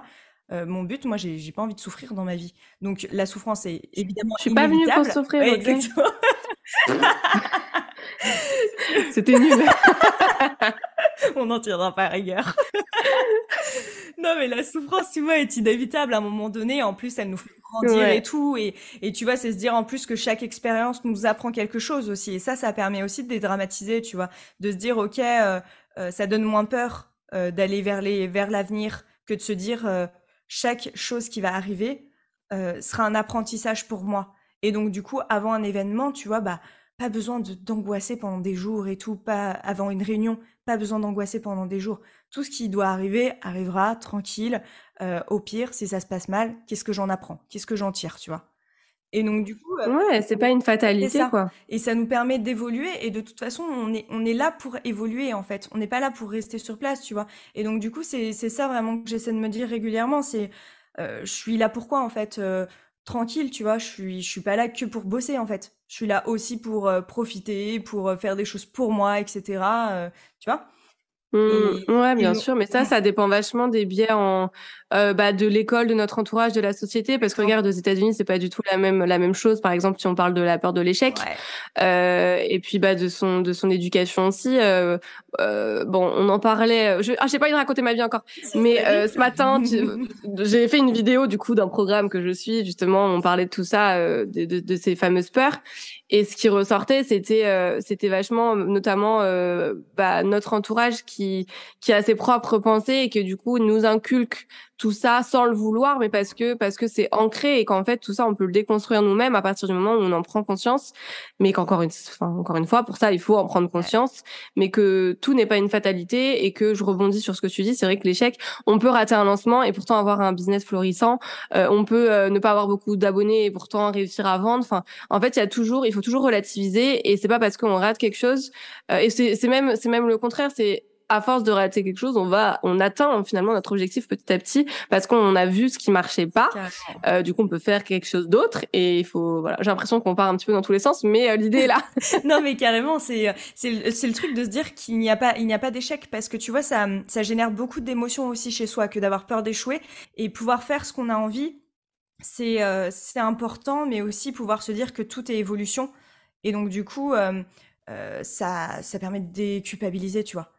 Mon but, moi, j'ai pas envie de souffrir dans ma vie. Donc, la souffrance est évidemment Je suis pas venue pour inévitable. souffrir, Ouais, ok? exactement. C'était nul. On n'en tirera pas rigueur. Non, mais la souffrance, tu vois, est inévitable à un moment donné. En plus, elle nous fait grandir et Ouais. tout. Et tu vois, c'est se dire en plus que chaque expérience nous apprend quelque chose aussi. Et ça permet aussi de dédramatiser, tu vois. De se dire, OK, ça donne moins peur d'aller vers l'avenir que de se dire chaque chose qui va arriver sera un apprentissage pour moi. Et donc, du coup, avant un événement, tu vois, bah, pas besoin d'angoisser pendant des jours et tout, pas avant une réunion, pas besoin d'angoisser pendant des jours. Tout ce qui doit arriver arrivera tranquille. Au pire, si ça se passe mal, qu'est-ce que j'en apprends? Qu'est-ce que j'en tire, tu vois? Et donc du coup, Ouais, c'est pas une c'est fatalité, ça. quoi. Et ça nous permet d'évoluer. Et de toute façon, on est là pour évoluer en fait. On n'est pas là pour rester sur place, tu vois. Et donc du coup, c'est ça vraiment que j'essaie de me dire régulièrement. C'est je suis là pourquoi en fait tranquille, tu vois. Je suis pas là que pour bosser en fait. Je suis là aussi pour profiter, pour faire des choses pour moi, etc. Tu vois. Ouais, Et bien sûr, mais ça dépend vachement des biais de l'école, de notre entourage, de la société, parce que attends, regarde, aux États-Unis, c'est pas du tout la même chose. Par exemple, si on parle de la peur de l'échec, ouais. et puis de son éducation aussi. Bon, on en parlait. J'ai pas envie de raconter ma vie encore, mais Vas-y. ce matin, j'ai fait une vidéo du coup d'un programme que je suis. Justement, on parlait de tout ça, de ces fameuses peurs. Et ce qui ressortait, c'était vachement, notamment, notre entourage qui a ses propres pensées et que du coup nous inculque tout ça sans le vouloir, mais parce que c'est ancré et qu'en fait tout ça on peut le déconstruire nous-mêmes à partir du moment où on en prend conscience, mais encore une fois pour ça il faut en prendre Ouais. conscience, mais que tout n'est pas une fatalité et que je rebondis sur ce que tu dis, c'est vrai que l'échec, on peut rater un lancement et pourtant avoir un business florissant, on peut ne pas avoir beaucoup d'abonnés et pourtant réussir à vendre. Enfin, en fait, il faut toujours relativiser et c'est pas parce qu'on rate quelque chose et c'est même le contraire, c'est à force de rater quelque chose, on atteint finalement notre objectif petit à petit parce qu'on a vu ce qui marchait pas. Carrément. Du coup, on peut faire quelque chose d'autre et il faut, voilà. J'ai l'impression qu'on part un petit peu dans tous les sens, mais l'idée est là. Non, mais carrément, c'est le truc de se dire qu'il n'y a pas d'échec parce que tu vois, ça génère beaucoup d'émotions aussi chez soi que d'avoir peur d'échouer et pouvoir faire ce qu'on a envie. c'est important, mais aussi pouvoir se dire que tout est évolution. Et donc, du coup, ça permet de déculpabiliser, tu vois.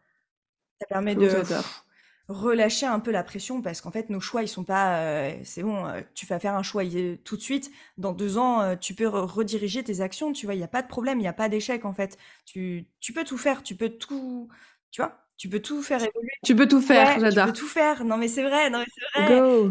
Ça permet Oh, de j'adore. relâcher un peu la pression parce qu'en fait, nos choix, ils sont pas. C'est bon, tu vas faire un choix tout de suite. Dans 2 ans, tu peux rediriger tes actions, tu vois. Il n'y a pas de problème, il n'y a pas d'échec, en fait. Tu peux tout faire, tu peux tout. Tu vois, tu peux tout faire évoluer. Tu peux tout faire, Ouais, tu peux j'adore. tout faire. Non, mais c'est vrai, non, mais c'est vrai. Go!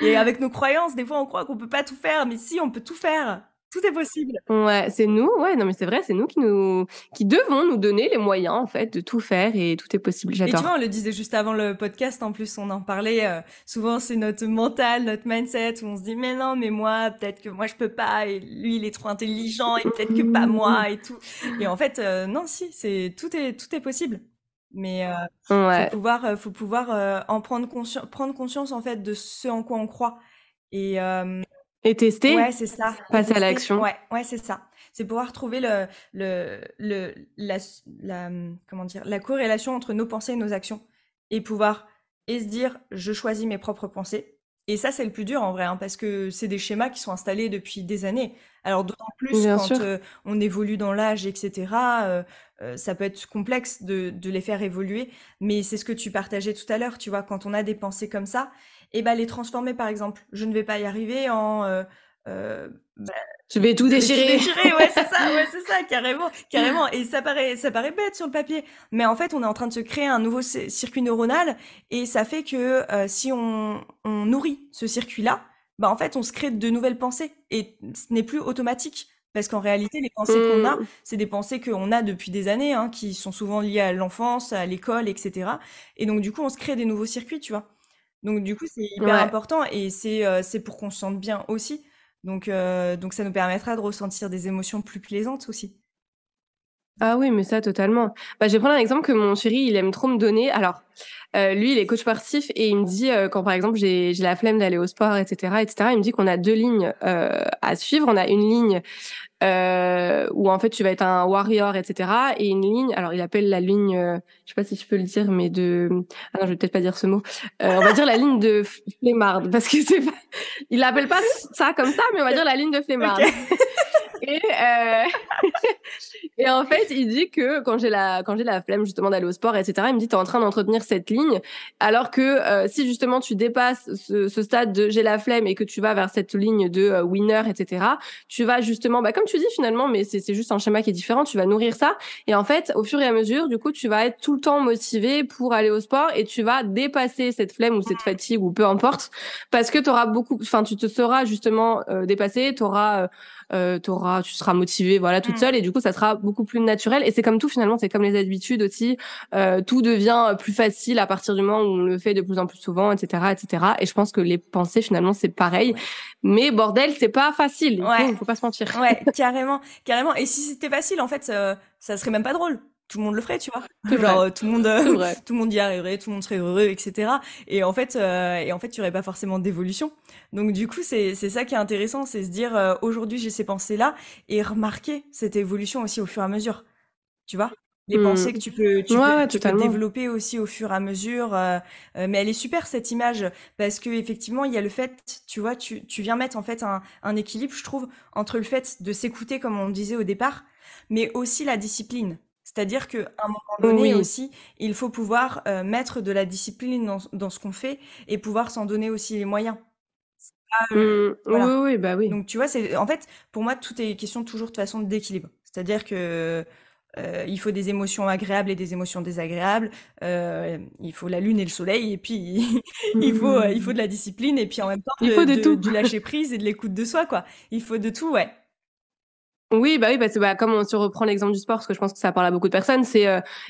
Et avec nos croyances, des fois, on croit qu'on peut pas tout faire, mais si, on peut tout faire. Tout est possible. Ouais, c'est nous, ouais, non mais c'est vrai, c'est nous qui devons nous donner les moyens en fait de tout faire et tout est possible, Et tu vois, j'adore. on le disait juste avant le podcast, en plus, on en parlait. Souvent, c'est notre mental, notre mindset, où on se dit, mais non, mais moi, peut-être que moi, je peux pas, et lui, il est trop intelligent, et peut-être que pas Mmh. moi, et tout. Et en fait, non, si, tout est possible. Mais Ouais. faut pouvoir en prendre conscience, en fait, de ce en quoi on croit. Et, Et tester, ouais, c'est ça. Et passer à tester. l'action. Ouais, ouais, c'est ça. C'est pouvoir trouver comment dire, la corrélation entre nos pensées et nos actions. Et pouvoir, et se dire, je choisis mes propres pensées. Et ça, c'est le plus dur en vrai, hein, parce que c'est des schémas qui sont installés depuis des années. Alors, d'autant plus Bien quand sûr. on évolue dans l'âge, etc., ça peut être complexe de les faire évoluer. Mais c'est ce que tu partageais tout à l'heure, tu vois, quand on a des pensées comme ça, et ben les transformer, par exemple. Je ne vais pas y arriver en bah, Je vais tout je vais tout déchirer. déchirer, ouais, c'est ça, carrément, carrément. Et ça paraît bête sur le papier, mais en fait, on est en train de se créer un nouveau circuit neuronal, et ça fait que si on nourrit ce circuit-là, bah en fait, on se crée de nouvelles pensées, et ce n'est plus automatique. Parce qu'en réalité, les pensées qu'on a, Mmh. c'est des pensées qu'on a depuis des années, hein, qui sont souvent liées à l'enfance, à l'école, etc. Et donc, du coup, on se crée des nouveaux circuits, tu vois. Donc du coup, c'est hyper Ouais. important, et c'est pour qu'on se sente bien aussi. Donc ça nous permettra de ressentir des émotions plus plaisantes aussi. Ah oui, mais ça totalement. Bah, je vais prendre un exemple que mon chéri, il aime trop me donner. Alors, lui, il est coach sportif et il me dit quand par exemple j'ai la flemme d'aller au sport, etc., etc. Il me dit qu'on a deux lignes à suivre. On a une ligne où en fait tu vas être un warrior, etc. Et une ligne, alors il appelle la ligne, je sais pas si je peux le dire, mais ah non, je vais peut-être pas dire ce mot. On va dire la ligne de flemmarde parce que c'est pas, il l'appelle pas ça comme ça, mais on va dire la ligne de Ok. flemmarde. Et, et en fait, il dit que quand j'ai la flemme justement d'aller au sport, etc., il me dit t'es en train d'entretenir cette ligne, alors que si justement tu dépasses ce stade de j'ai la flemme et que tu vas vers cette ligne de winner, etc., tu vas justement, bah comme tu dis finalement, mais c'est juste un schéma qui est différent. Tu vas nourrir ça et en fait, au fur et à mesure, du coup, tu vas être tout le temps motivé pour aller au sport et tu vas dépasser cette flemme ou cette fatigue ou peu importe parce que tu te seras justement dépassé, tu seras motivée, voilà, toute Mm. seule, et du coup, ça sera beaucoup plus naturel. Et c'est comme tout finalement, c'est comme les habitudes aussi. Tout devient plus facile à partir du moment où on le fait de plus en plus souvent, etc., etc. Et je pense que les pensées finalement, c'est pareil. Ouais. Mais bordel, c'est pas facile. Ouais. Il faut pas se mentir. Ouais, carrément, carrément. Et si c'était facile, en fait, ça serait même pas drôle. Tout le monde le ferait, tu vois. C'est Genre vrai, tout le monde, c'est vrai. tout le monde y arriverait, tout le monde serait heureux, etc. Et en fait, tu aurais pas forcément d'évolution. Donc du coup, c'est ça qui est intéressant, c'est se dire aujourd'hui j'ai ces pensées-là, et remarquer cette évolution aussi au fur et à mesure. Tu vois? Les Hmm. pensées que Ouais, tu peux totalement. développer aussi au fur et à mesure. Mais elle est super cette image, parce que effectivement il y a le fait, tu vois, tu viens mettre en fait un équilibre, je trouve, entre le fait de s'écouter comme on disait au départ, mais aussi la discipline. C'est-à-dire qu'à un moment donné Oui. aussi, il faut pouvoir mettre de la discipline dans ce qu'on fait, et pouvoir s'en donner aussi les moyens. Ah, Oui, voilà. oui, bah oui. Donc tu vois, c'est en fait pour moi tout est question toujours de façon d'équilibre. C'est-à-dire que il faut des émotions agréables et des émotions désagréables. Il faut la lune et le soleil, et puis il faut de la discipline, et puis en même temps Il faut de tout. du lâcher prise et de l'écoute de soi, quoi. Il faut de tout, ouais. Oui, bah oui, parce que bah, comme on se reprend l'exemple du sport, parce que je pense que ça parle à beaucoup de personnes, c'est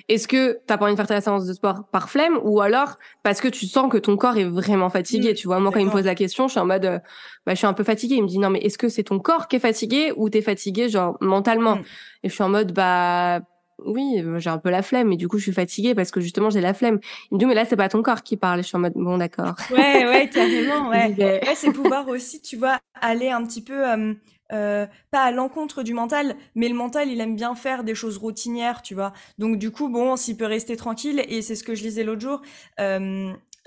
est-ce que t'as pas envie de faire ta séance de sport par flemme ou alors parce que tu sens que ton corps est vraiment fatigué, tu vois. Moi, quand il me pose Exactement. la question, je suis en mode, bah, je suis un peu fatiguée. Il me dit, non, mais est-ce que c'est ton corps qui est fatigué ou t'es fatigué, genre, mentalement? Mm. Et je suis en mode, bah, oui, j'ai un peu la flemme, et du coup, je suis fatiguée parce que justement, j'ai la flemme. Il me dit, mais là, c'est pas ton corps qui parle. Et je suis en mode, bon, d'accord. Ouais, ouais, carrément, ouais. J'y vais. Ouais, c'est pouvoir aussi, tu vois, aller un petit peu, pas à l'encontre du mental, mais le mental, il aime bien faire des choses routinières, tu vois. Donc du coup, bon, s'il peut rester tranquille, et c'est ce que je lisais l'autre jour,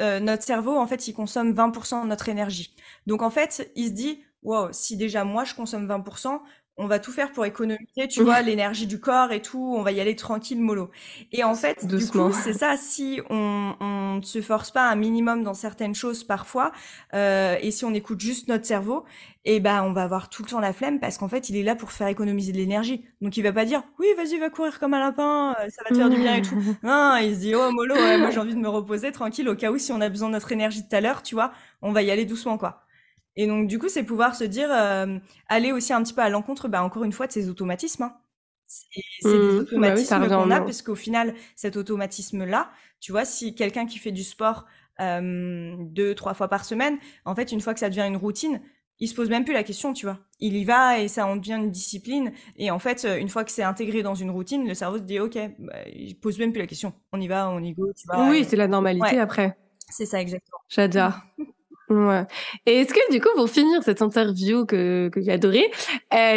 notre cerveau, en fait, il consomme 20% de notre énergie. Donc, en fait, il se dit, wow, si déjà moi, je consomme 20%, on va tout faire pour économiser, tu vois, l'énergie du corps et tout, on va y aller tranquille, mollo. Et en fait, Doucement. du coup, c'est ça, si on ne se force pas un minimum dans certaines choses parfois, et si on écoute juste notre cerveau, et ben, on va avoir tout le temps la flemme parce qu'en fait, il est là pour faire économiser de l'énergie. Donc, il va pas dire, oui, vas-y, va courir comme un lapin, ça va te faire du bien et tout. Non, il se dit, oh, mollo, ouais, moi, j'ai envie de me reposer tranquille au cas où si on a besoin de notre énergie de tout à l'heure, tu vois, on va y aller doucement, quoi. Et donc, du coup, c'est pouvoir se dire, aller aussi un petit peu à l'encontre, bah, encore une fois, de ces automatismes, hein. C'est des Bah oui, ça automatismes revient qu'on a, bien. parce qu'au final, cet automatisme-là, tu vois, si quelqu'un qui fait du sport 2, 3 fois par semaine, en fait, une fois que ça devient une routine, il se pose même plus la question, tu vois. Il y va et ça en devient une discipline. Et en fait, une fois que c'est intégré dans une routine, le cerveau se dit, ok, bah, il pose même plus la question. On y va, on y go, tu vois. Oui, c'est la normalité Ouais, après. c'est ça exactement. J'adore. Ouais. Et est-ce que du coup, pour finir cette interview que j'ai adorée,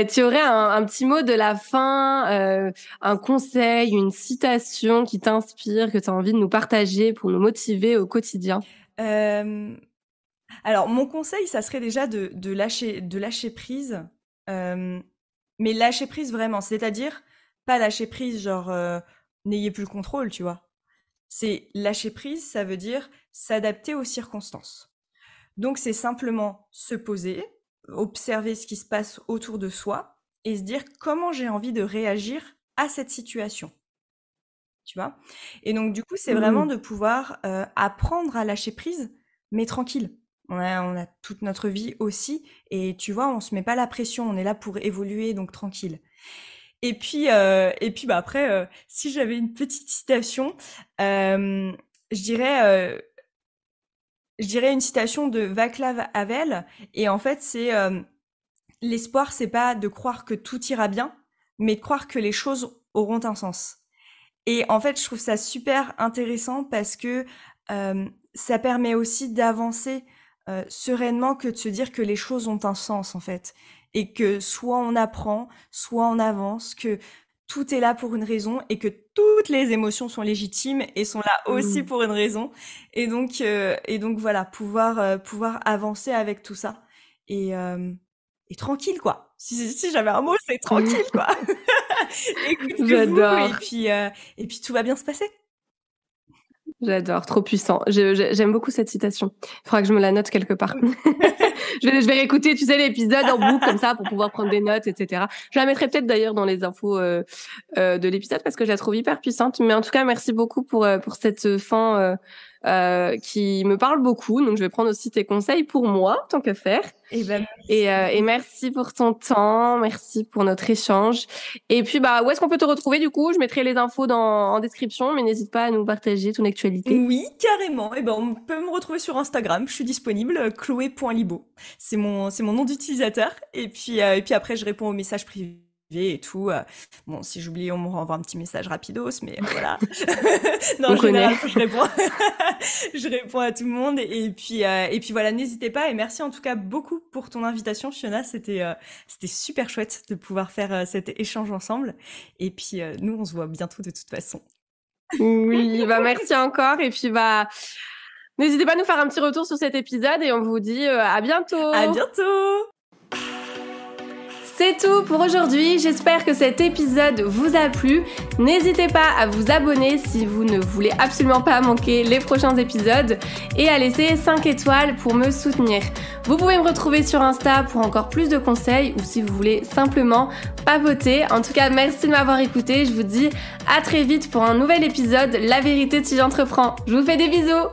tu aurais un petit mot de la fin, un conseil, une citation qui t'inspire, que tu as envie de nous partager pour nous motiver au quotidien? Euh, Alors, mon conseil, ça serait déjà de lâcher prise, euh, mais lâcher prise vraiment, c'est-à-dire pas lâcher prise genre n'ayez plus le contrôle, tu vois. C'est lâcher prise, ça veut dire s'adapter aux circonstances. Donc, c'est simplement se poser, observer ce qui se passe autour de soi et se dire comment j'ai envie de réagir à cette situation, tu vois. Et donc, du coup, c'est vraiment Mmh. de pouvoir apprendre à lâcher prise, mais tranquille. On a toute notre vie aussi, et tu vois, on se met pas la pression, on est là pour évoluer, donc tranquille. Et puis bah après, si j'avais une petite citation, euh, je dirais, euh, je dirais une citation de Václav Havel, et en fait, c'est l'espoir, c'est pas de croire que tout ira bien, mais de croire que les choses auront un sens. Et en fait, je trouve ça super intéressant parce que ça permet aussi d'avancer sereinement que de se dire que les choses ont un sens, en fait. Et que soit on apprend, soit on avance, que tout est là pour une raison et que toutes les émotions sont légitimes et sont là aussi Mmh. pour une raison. Et donc voilà, pouvoir avancer avec tout ça. Et, euh, et tranquille, quoi. Si j'avais un mot, c'est tranquille, quoi. Écoutez-vous J'adore. et puis tout va bien se passer. J'adore, trop puissant. J'aime beaucoup cette citation. Il faudra que je me la note quelque part. Je vais réécouter, tu sais, l'épisode en boucle comme ça pour pouvoir prendre des notes, etc. Je la mettrai peut-être d'ailleurs dans les infos de l'épisode parce que je la trouve hyper puissante. Mais en tout cas, merci beaucoup pour cette fin qui me parle beaucoup. Donc, je vais prendre aussi tes conseils pour moi, tant que faire. Et ben Et merci pour ton temps, merci pour notre échange. Et puis, bah, où est-ce qu'on peut te retrouver du coup? Je mettrai les infos en description, mais n'hésite pas à nous partager ton actualité. oui, carrément. Et ben on peut me retrouver sur Instagram. Je suis disponible, chloé.libo. C'est mon nom d'utilisateur. Et puis après, je réponds aux messages privés et tout. Bon, si j'oublie, on me renvoie un petit message rapidos, mais voilà. Non, en On connaît. général, je réponds. Je réponds à tout le monde. Et puis voilà, n'hésitez pas. Et merci en tout cas beaucoup pour ton invitation, Fiona. C'était super chouette de pouvoir faire cet échange ensemble. Et puis nous, on se voit bientôt de toute façon. Oui, bah merci encore. Et puis, bah, n'hésitez pas à nous faire un petit retour sur cet épisode et on vous dit à À bientôt. bientôt! C'est tout pour aujourd'hui, j'espère que cet épisode vous a plu. N'hésitez pas à vous abonner si vous ne voulez absolument pas manquer les prochains épisodes et à laisser 5 étoiles pour me soutenir. Vous pouvez me retrouver sur Insta pour encore plus de conseils ou si vous voulez simplement papoter. En tout cas, merci de m'avoir écouté. Je vous dis à très vite pour un nouvel épisode La vérité si j'entreprends. Je vous fais des bisous.